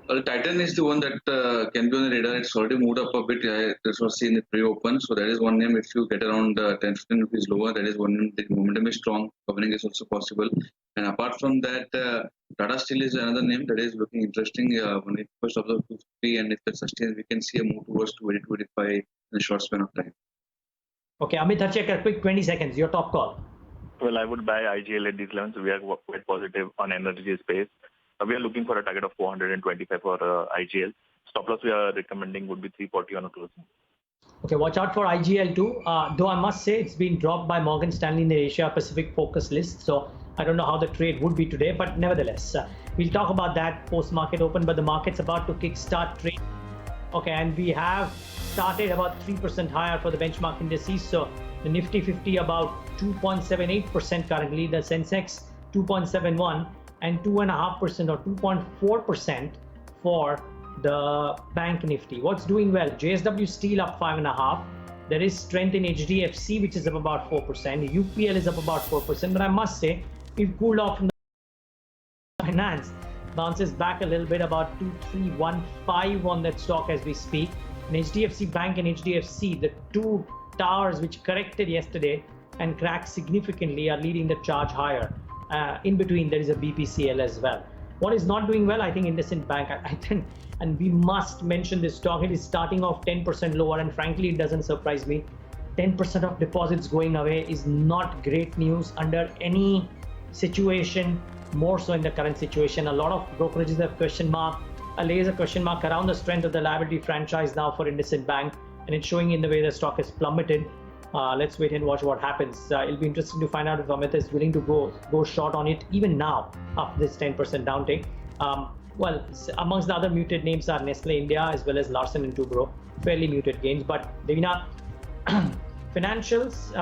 Well, Titan is the one that can be on the radar. It's already moved up a bit. This was seen in the pre-open. So that is one name. If you get around 10, 15 rupees lower, that is one name. The momentum is strong. Covering is also possible. And apart from that, Tata Steel is another name that is looking interesting. When it first observes 250 and if that sustains, we can see a move towards 2025 in a short span of time. Okay, Amit Harchekar, quick 20 seconds. Your top call. Well, I would buy IGL at these levels. We are quite positive on energy space. We are looking for a target of 425 for IGL. Stop loss we are recommending would be 340 on a closing. Okay, watch out for IGL too. Though I must say it's been dropped by Morgan Stanley in the Asia Pacific focus list. So I don't know how the trade would be today, but nevertheless, we'll talk about that post-market open. But the market's about to kickstart trade. Okay, and we have started about 3% higher for the benchmark indices. So the Nifty 50 about 2.78% currently, the Sensex 2.71 and 2.5% or 2.4% for the Bank Nifty. What's doing well? JSW Steel up 5.5%. There is strength in HDFC, which is up about 4%. UPL is up about 4%. But I must say, we've cooled off from the finance. Bounces back a little bit, about 2315 on that stock as we speak. And HDFC Bank and HDFC, the two towers which corrected yesterday and cracked significantly, are leading the charge higher. In between, there is a BPCL as well. What is not doing well? I think IndianOpen Bank. I think, and we must mention this stock. It is starting off 10% lower, and frankly, it doesn't surprise me. 10% of deposits going away is not great news under any situation, more so in the current situation. A lot of brokerages have question mark, lays a question mark around the strength of the liability franchise now for IndianOpen Bank, and it's showing in the way the stock has plummeted. Let's wait and watch what happens. It'll be interesting to find out if Amit is willing to go short on it even now after this 10% downtake. Well, amongst the other muted names are Nestle India as well as Larsen & Toubro, fairly muted gains. But Devina, financials,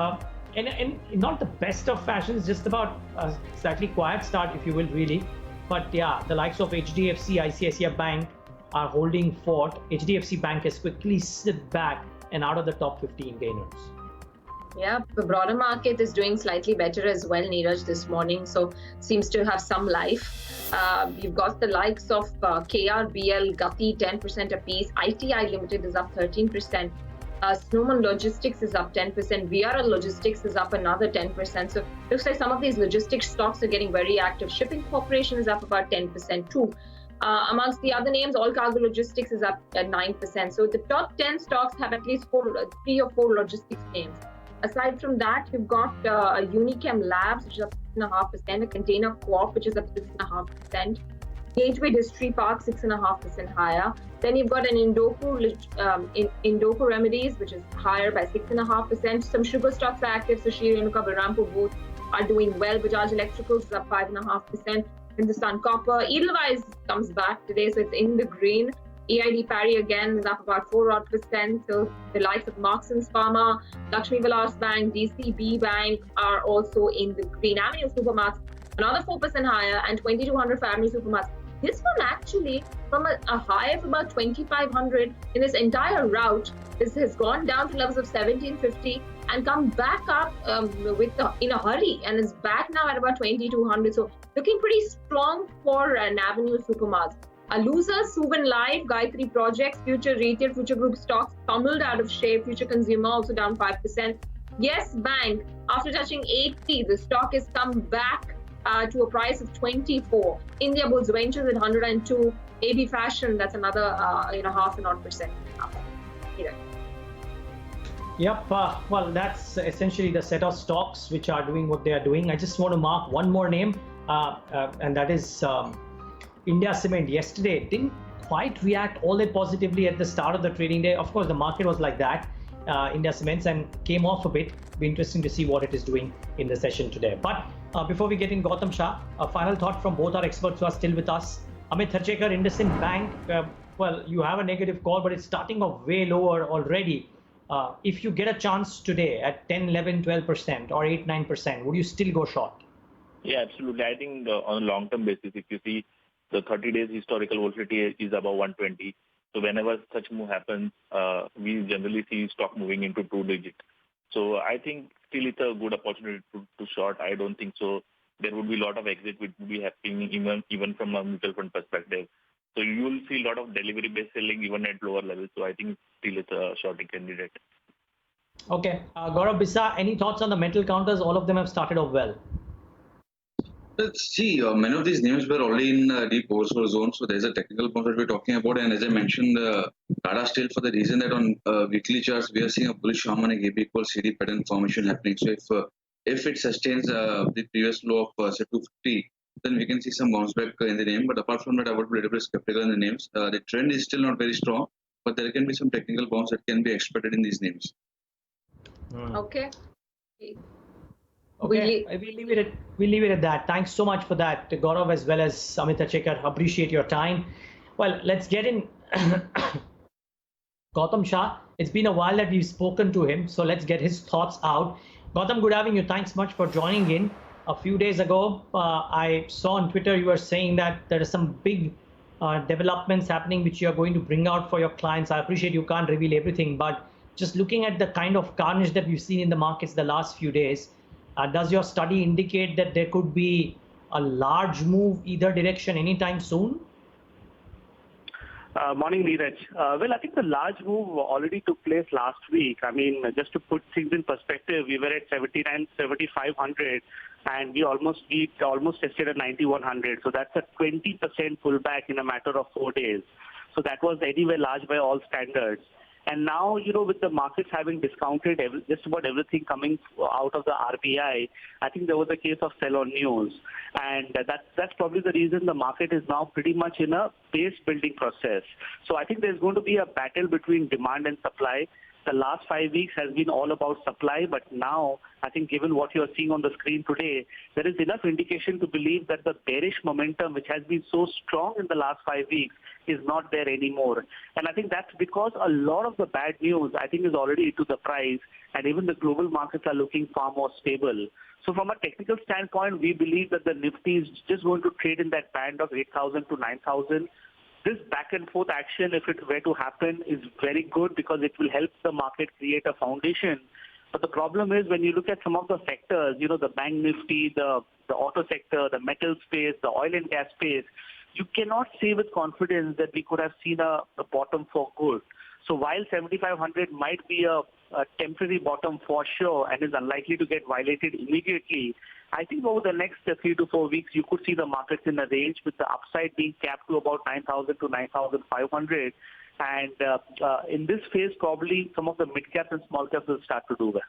and not the best of fashions, just about a slightly quiet start, if you will, really. But yeah, the likes of HDFC, ICICI Bank are holding fort. HDFC Bank has quickly slipped back and out of the top 15 gainers. Yeah, the broader market is doing slightly better as well, Neeraj, this morning. So seems to have some life. You've got the likes of KRBL, Gati, 10% apiece. ITI Limited is up 13%. Snowman Logistics is up 10%. VRL Logistics is up another 10%. So looks like some of these logistics stocks are getting very active. Shipping Corporation is up about 10% too. Amongst the other names, All Cargo Logistics is up at 9%. So the top 10 stocks have at least 3 or 4 logistics names. Aside from that, you've got Unichem Labs, which is up 6.5%, a Container Co-op, which is up 6.5%, Gateway Distillery Park, 6.5% higher. Then you've got an Indoco Remedies, which is higher by 6.5%. Some sugar stocks are active, so Sri Renuka, Balrampur both are doing well. Bajaj Electricals is up 5.5%. Hindustan Copper, Edelweiss comes back today, so it's in the green. EID Parry again is up about 4%. So the likes of Marksans Pharma, Lakshmi Vilas Bank, DCB Bank are also in the green. Avenue Supermarts, another 4% higher, and 2200 Family Supermarts. This one actually, from a high of about 2500 in this entire route, this has gone down to levels of 1750 and come back up in a hurry, and is back now at about 2200. So looking pretty strong for Avenue Supermarts. Losers, Suven Life, Gayatri Projects, Future Retail, Future Group stocks pummeled out of shape. Future Consumer also down 5%. Yes Bank, after touching 80, the stock has come back to a price of 24. India Bulls Ventures at 102. AB Fashion, that's another 0.5% up. Yep, well, that's essentially the set of stocks which are doing what they are doing. I just want to mark one more name, and that is India Cement. Yesterday didn't quite react all that positively at the start of the trading day. Of course, the market was like that, India Cements, and came off a bit. Be interesting to see what it is doing in the session today. But before we get in, Gautam Shah, a final thought from both our experts who are still with us. Amit Harchekar, IndianOpen Bank, well, you have a negative call, but it's starting off way lower already. If you get a chance today at 10, 11, 12% or 8, 9%, would you still go short? Yeah, absolutely. I think on a long-term basis, if you see the 30 days historical volatility is above 120. So whenever such move happens, we generally see stock moving into 2-digit. So I think still it's a good opportunity to short. I don't think so. There would be a lot of exit which would be happening even from a mutual fund perspective. So you will see a lot of delivery-based selling even at lower levels. So I think still it's a shorting candidate. Okay. Gaurav Bisa, any thoughts on the metal counters? All of them have started off well. Let's see, many of these names were already in deep oversold zone, so there's a technical point that we're talking about. And as I mentioned, Tata Steel, for the reason that on weekly charts we are seeing a bullish harmonic AB equals CD pattern formation happening. So if it sustains the previous low of say 250, then we can see some bounce back in the name. But apart from that, I would be a little bit skeptical in the names. The trend is still not very strong, but there can be some technical bounce that can be expected in these names. Okay. Okay, we'll leave it at that. Thanks so much for that, Gaurav, as well as Amita Chekhar. Appreciate your time. Well, let's get in. Gautam Shah, it's been a while that we've spoken to him, so let's get his thoughts out. Gautam, good having you. Thanks much for joining in. A few days ago, I saw on Twitter you were saying that there are some big developments happening which you are going to bring out for your clients. I appreciate you can't reveal everything, but just looking at the kind of carnage that we've seen in the markets the last few days, does your study indicate that there could be a large move either direction anytime soon? Morning, Neeraj. Well, I think the large move already took place last week. I mean, just to put things in perspective, we were at 7,500 and we almost tested at 9,100. So that's a 20% pullback in a matter of 4 days. So that was anyway large by all standards. And now, with the markets having discounted just about everything coming out of the RBI, I think there was a case of sell on news. And that's probably the reason the market is now pretty much in a base building process. So I think there's going to be a battle between demand and supply. The last 5 weeks has been all about supply, but now I think given what you're seeing on the screen today, there is enough indication to believe that the bearish momentum, which has been so strong in the last 5 weeks, is not there anymore. And I think that's because a lot of the bad news, I think, is already into the price, and even the global markets are looking far more stable. So from a technical standpoint, we believe that the Nifty is just going to trade in that band of 8,000 to 9,000. This back and forth action, if it were to happen, is very good because it will help the market create a foundation. But the problem is when you look at some of the sectors, the bank Nifty, the auto sector, the metal space, the oil and gas space, you cannot say with confidence that we could have seen a bottom for good. So while 7,500 might be a temporary bottom for sure and is unlikely to get violated immediately, I think over the next 3 to 4 weeks, you could see the markets in a range with the upside being capped to about 9,000 to 9,500. And in this phase, probably some of the mid caps and small caps will start to do well.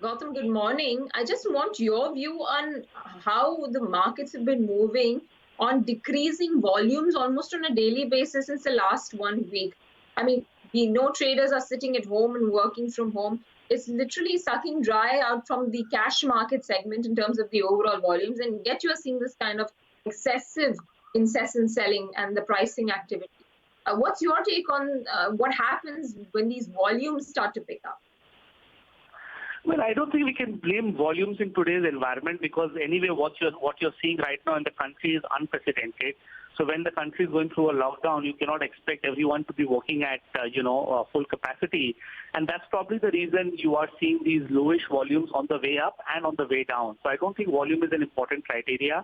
Gautam, good morning. I just want your view on how the markets have been moving on decreasing volumes almost on a daily basis since the last 1 week. I mean, we know traders are sitting at home and working from home. It's literally sucking dry out from the cash market segment in terms of the overall volumes, and yet you are seeing this kind of excessive, incessant selling and the pricing activity. What's your take on what happens when these volumes start to pick up? Well, I don't think we can blame volumes in today's environment because anyway, what you're seeing right now in the country is unprecedented. So when the country is going through a lockdown, you cannot expect everyone to be working at full capacity, and that's probably the reason you are seeing these lowish volumes on the way up and on the way down. So I don't think volume is an important criteria.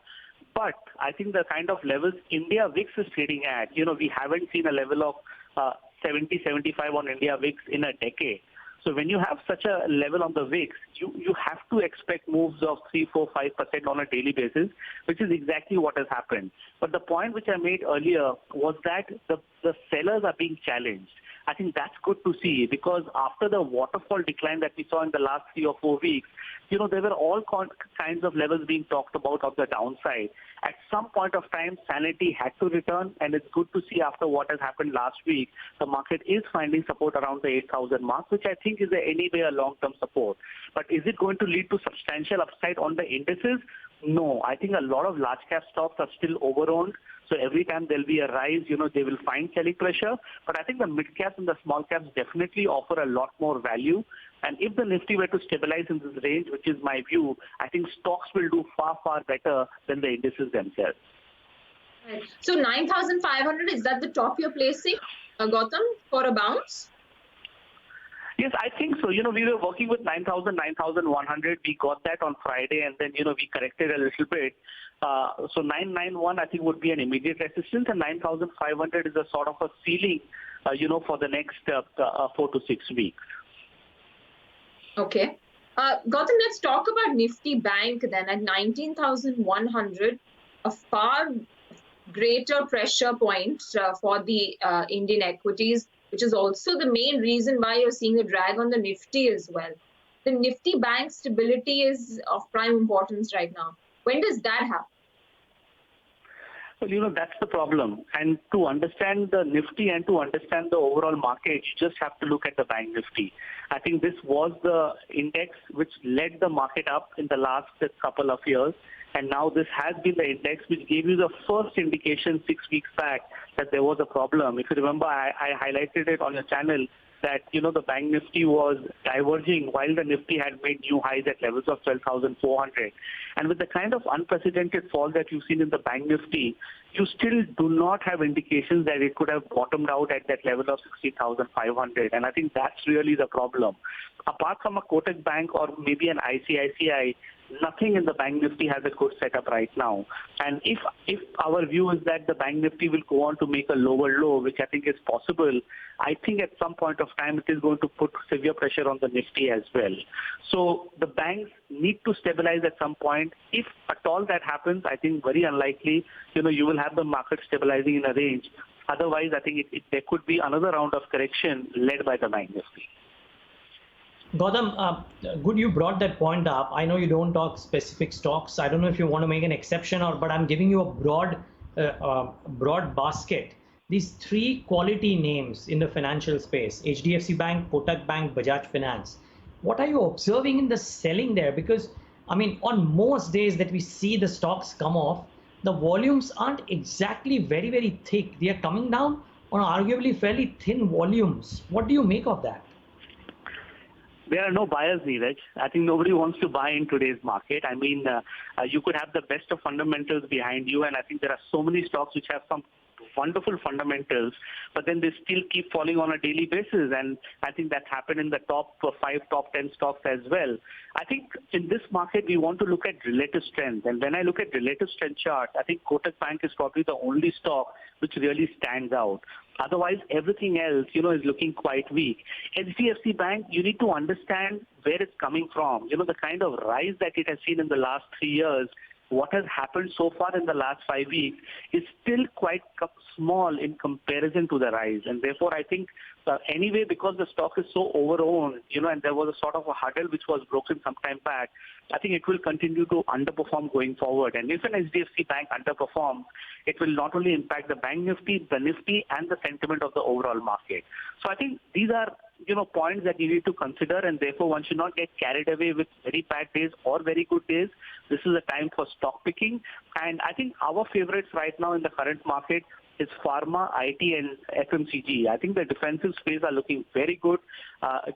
But I think the kind of levels India VIX is trading at, we haven't seen a level of 70, 75 on India VIX in a decade. So when you have such a level on the VIX, you have to expect moves of 3, 4, 5% on a daily basis, which is exactly what has happened. But the point which I made earlier was that the sellers are being challenged. I think that's good to see because after the waterfall decline that we saw in the last 3 or 4 weeks, there were all kinds of levels being talked about on the downside. At some point of time, sanity had to return, and it's good to see after what has happened last week, the market is finding support around the 8,000 mark, which I think is anyway a long-term support. But is it going to lead to substantial upside on the indices? No. I think a lot of large cap stocks are still overowned. So every time there'll be a rise, they will find selling pressure. But I think the mid caps and the small caps definitely offer a lot more value. And if the Nifty were to stabilize in this range, which is my view, I think stocks will do far, far better than the indices themselves. Right. So 9,500, is that the top you're placing, Gautam, for a bounce? Yes, I think so. We were working with 9,000, 9,100. We got that on Friday, and then, we corrected a little bit. So 991 I think would be an immediate resistance, and 9,500 is a sort of a ceiling, for the next 4 to 6 weeks. Okay. Gautam, let's talk about Nifty Bank then at 19,100, a far greater pressure point for the Indian equities, which is also the main reason why you're seeing a drag on the Nifty as well. The Nifty Bank stability is of prime importance right now. When does that happen? Well, that's the problem. And to understand the Nifty and to understand the overall market, you just have to look at the Bank Nifty. I think this was the index which led the market up in the last couple of years. And now this has been the index which gave you the first indication 6 weeks back that there was a problem. If you remember, I highlighted it on your channel that, the Bank Nifty was diverging while the Nifty had made new highs at levels of 12,400. And with the kind of unprecedented fall that you've seen in the Bank Nifty, you still do not have indications that it could have bottomed out at that level of 16,500. And I think that's really the problem. Apart from a Kotak Bank or maybe an ICICI, nothing in the Bank Nifty has a good setup right now. And if our view is that the Bank Nifty will go on to make a lower low, which I think is possible, I think at some point of time it is going to put severe pressure on the Nifty as well. So the banks need to stabilize at some point. If at all that happens, I think very unlikely, you will have the market stabilizing in a range. Otherwise, I think there could be another round of correction led by the Bank Nifty. Gautam, good you brought that point up. I know you don't talk specific stocks. I don't know if you want to make an exception but I'm giving you a broad basket. These three quality names in the financial space, HDFC Bank, Kotak Bank, Bajaj Finance. What are you observing in the selling there? Because, on most days that we see the stocks come off, the volumes aren't exactly very, very thick. They are coming down on arguably fairly thin volumes. What do you make of that? There are no buyers, Neeraj. I think nobody wants to buy in today's market. You could have the best of fundamentals behind you, and I think there are so many stocks which have some wonderful fundamentals, but then they still keep falling on a daily basis, and I think that's happened in the top 5, top 10 stocks as well. I think in this market, we want to look at relative strength, and when I look at relative strength chart, I think Kotak Bank is probably the only stock which really stands out. Otherwise, everything else, is looking quite weak. HDFC Bank, you need to understand where it's coming from. The kind of rise that it has seen in the last 3 years, what has happened so far in the last 5 weeks is still quite small in comparison to the rise. And therefore, I think anyway, because the stock is so overowned, and there was a sort of a hurdle which was broken some time back, I think it will continue to underperform going forward. And if an HDFC Bank underperforms, it will not only impact the Bank Nifty, the Nifty, and the sentiment of the overall market. So I think these are points that you need to consider, and therefore one should not get carried away with very bad days or very good days. This is a time for stock picking, and I think our favorites right now in the current market is pharma, IT, and FMCG. I think the defensive space are looking very good.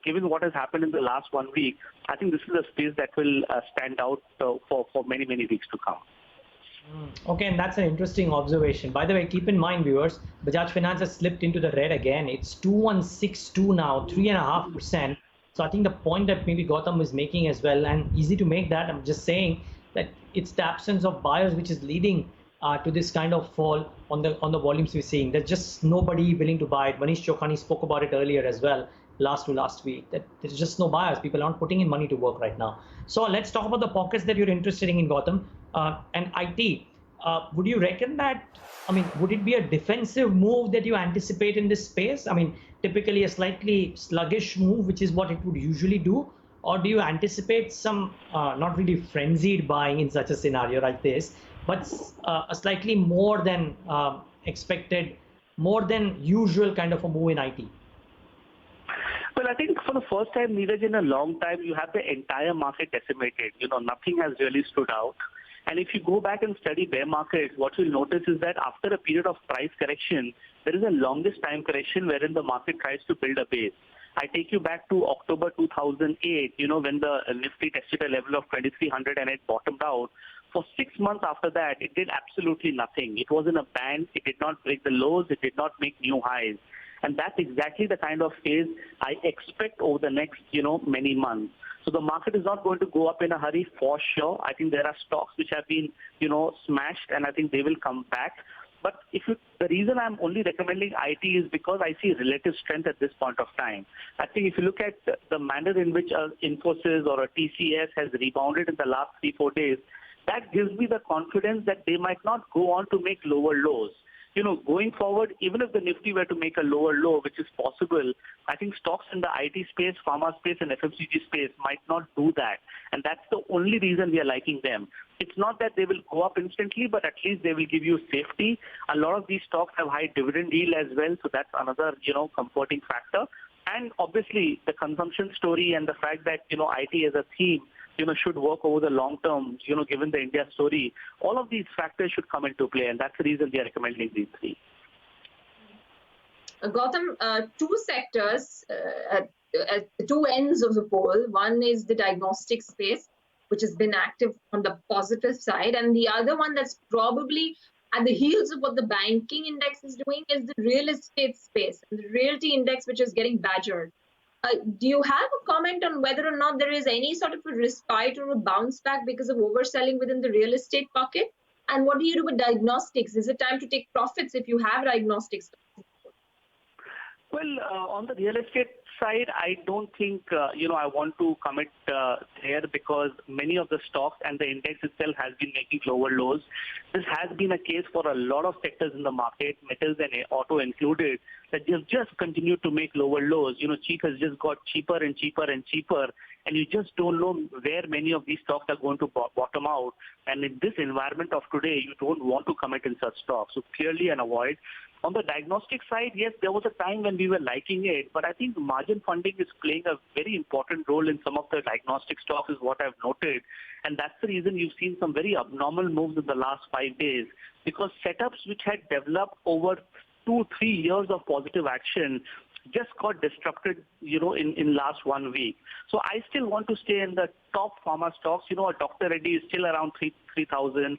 Given what has happened in the last 1 week, I think this is a space that will stand out for many, many weeks to come. Okay, and that's an interesting observation. By the way, keep in mind, viewers, Bajaj Finance has slipped into the red again. It's 2162 now, 3.5%. So I think the point that maybe Gautam is making as well, and easy to make that, I'm just saying that it's the absence of buyers which is leading to this kind of fall on the volumes we're seeing. There's just nobody willing to buy it. Manish Chokhani spoke about it earlier as well, last week, that there's just no buyers. People aren't putting in money to work right now. So let's talk about the pockets that you're interested in Gautam. And IT, would you reckon that, would it be a defensive move that you anticipate in this space? Typically a slightly sluggish move, which is what it would usually do, or do you anticipate some not really frenzied buying in such a scenario like this, but a slightly more than expected, more than usual kind of a move in IT? Well, I think for the first time, Neeraj, in a long time, you have the entire market decimated. Nothing has really stood out. And if you go back and study bear markets, what you'll notice is that after a period of price correction, there is a longest time correction wherein the market tries to build a base. I take you back to October 2008, when the Nifty tested a level of 2300 and it bottomed out. For 6 months after that, it did absolutely nothing. It was in a band. It did not break the lows. It did not make new highs. And that's exactly the kind of phase I expect over the next, many months. So the market is not going to go up in a hurry for sure. I think there are stocks which have been, smashed, and I think they will come back. But the reason I'm only recommending IT is because I see relative strength at this point of time. I think if you look at the manner in which Infosys or a TCS has rebounded in the last 3-4 days, that gives me the confidence that they might not go on to make lower lows. Going forward, even if the Nifty were to make a lower low, which is possible, I think stocks in the IT space, pharma space, and FMCG space might not do that. And that's the only reason we are liking them. It's not that they will go up instantly, but at least they will give you safety. A lot of these stocks have high dividend yield as well, so that's another, comforting factor. And obviously, the consumption story and the fact that, IT as a theme, should work over the long term, given the India story. All of these factors should come into play, and that's the reason we are recommending these three. Gautam, two sectors at two ends of the pole. One is the diagnostic space, which has been active on the positive side, and the other one that's probably at the heels of what the banking index is doing is the real estate space, and the realty index, which is getting badgered. Do you have a comment on whether or not there is any sort of a respite or a bounce back because of overselling within the real estate bucket? And what do you do with diagnostics? Is it time to take profits if you have diagnostics? Well, on the real estate side, I don't think, I want to commit there because many of the stocks and the index itself has been making lower lows. This has been a case for a lot of sectors in the market, metals and auto included, that they've just continued to make lower lows. Cheap has just got cheaper and cheaper and cheaper, and you just don't know where many of these stocks are going to bottom out. And in this environment of today, you don't want to commit in such stocks. So clearly an avoid. On the diagnostic side, yes, there was a time when we were liking it, but I think margin funding is playing a very important role in some of the diagnostic stocks is what I've noted. And that's the reason you've seen some very abnormal moves in the last 5 days, because setups which had developed over 2-3 years of positive action just got disrupted, in last 1 week. So I still want to stay in the top pharma stocks. A Dr. Reddy is still around 3,000.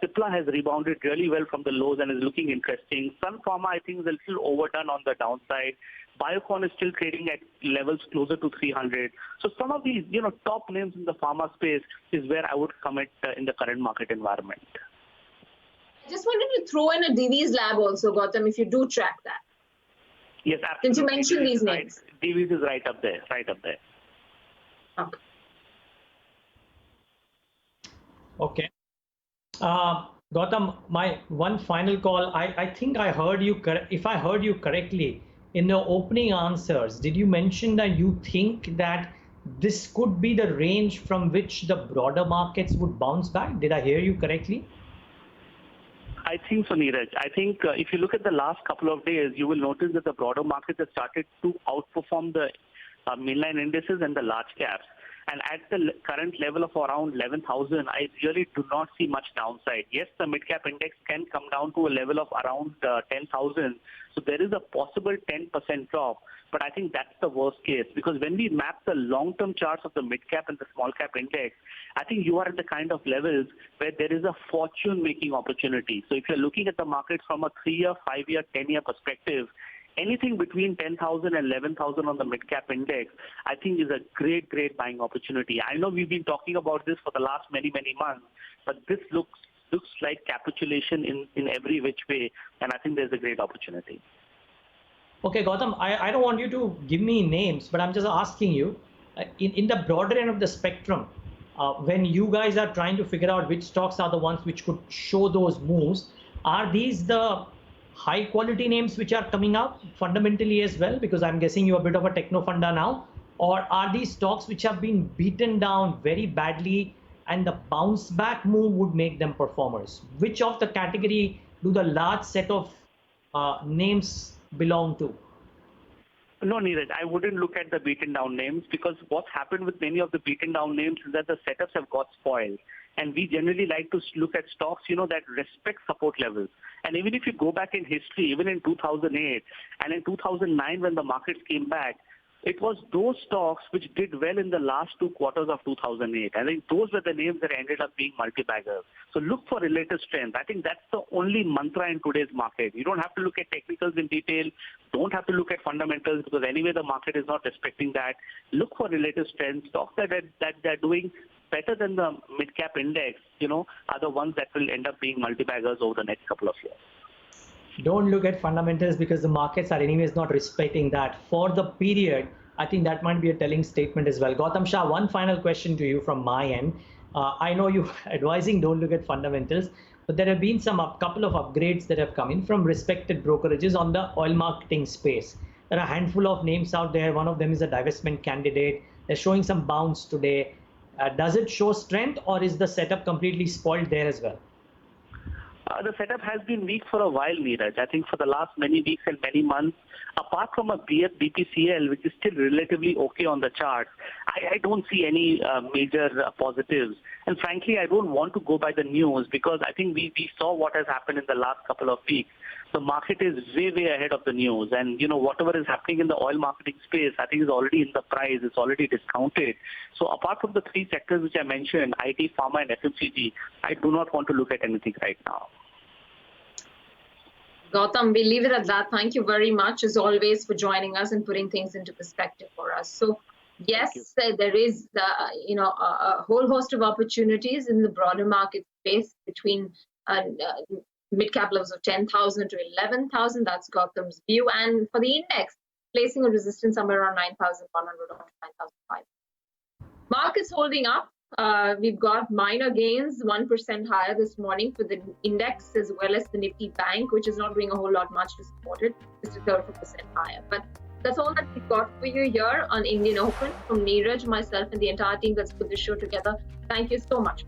Cipla has rebounded really well from the lows and is looking interesting. Sun Pharma, I think, is a little overdone on the downside. Biocon is still trading at levels closer to 300. So some of these, top names in the pharma space is where I would commit in the current market environment. I just wanted to throw in a Divi's Lab also, Gautam, if you do track that. Yes, absolutely. Since you mentioned these names. Divi's is right up there, Okay. Okay. Gautam, my one final call. I think I heard you, if I heard you correctly, in the opening answers, did you mention that you think that this could be the range from which the broader markets would bounce back? Did I hear you correctly? I think so, Neeraj. I think if you look at the last couple of days, you will notice that the broader market has started to outperform the mainline indices and the large caps. And at the current level of around 11,000, I really do not see much downside. Yes, the mid-cap index can come down to a level of around 10,000. So there is a possible 10% drop. But I think that's the worst case, because when we map the long-term charts of the mid-cap and the small-cap index, I think you are at the kind of levels where there is a fortune-making opportunity. So if you're looking at the market from a 3-year, 5-year, 10-year perspective, anything between 10,000 and 11,000 on the mid-cap index, I think is a great, great buying opportunity. I know we've been talking about this for the last many, many months, but this looks like capitulation in every which way, and I think there's a great opportunity. Okay, Gautam, I don't want you to give me names, but I'm just asking you, in the broader end of the spectrum, when you guys are trying to figure out which stocks are the ones which could show those moves, are these the high quality names which are coming up fundamentally as well? Because I'm guessing you're a bit of a techno funda now. Or are these stocks which have been beaten down very badly and the bounce back move would make them performers? Which of the category do the large set of names belong to? No, Neeraj, I wouldn't look at the beaten down names, because what's happened with many of the beaten down names is that the setups have got spoiled. And we generally like to look at stocks, that respect support levels. And even if you go back in history, even in 2008 and in 2009 when the markets came back, it was those stocks which did well in the last 2 quarters of 2008. I think those were the names that ended up being multi-baggers. So look for relative strength. I think that's the only mantra in today's market. You don't have to look at technicals in detail. Don't have to look at fundamentals because anyway the market is not respecting that. Look for relative strength. Stocks that they're doing better than the mid-cap index, are the ones that will end up being multi-baggers over the next couple of years. Don't look at fundamentals because the markets are anyways not respecting that. For the period, I think that might be a telling statement as well. Gautam Shah, one final question to you from my end. I know you're advising don't look at fundamentals, but there have been couple of upgrades that have come in from respected brokerages on the oil marketing space. There are a handful of names out there. One of them is a divestment candidate. They're showing some bounce today. Does it show strength or is the setup completely spoiled there as well? The setup has been weak for a while, Neeraj. I think for the last many weeks and many months, apart from a BPCL, which is still relatively okay on the chart, I don't see any major positives. And frankly, I don't want to go by the news because I think we saw what has happened in the last couple of weeks. The market is way, way ahead of the news. And, whatever is happening in the oil marketing space, I think is already in the price. It's already discounted. So apart from the 3 sectors which I mentioned, IT, pharma, and FMCG, I do not want to look at anything right now. Gautam, we'll leave it at that. Thank you very much, as always, for joining us and putting things into perspective for us. So, yes, there is a whole host of opportunities in the broader market space between mid-cap levels of 10,000 to 11,000. That's Gautam's view. And for the index, placing a resistance somewhere around 9,100 or 9,500. Markets holding up. We've got minor gains, 1% higher this morning for the index, as well as the Nifty Bank, which is not doing a whole lot much to support it, just a third of a percent higher. But that's all that we've got for you here on Indian Open. From Neeraj, myself, and the entire team that's put this show together, thank you so much.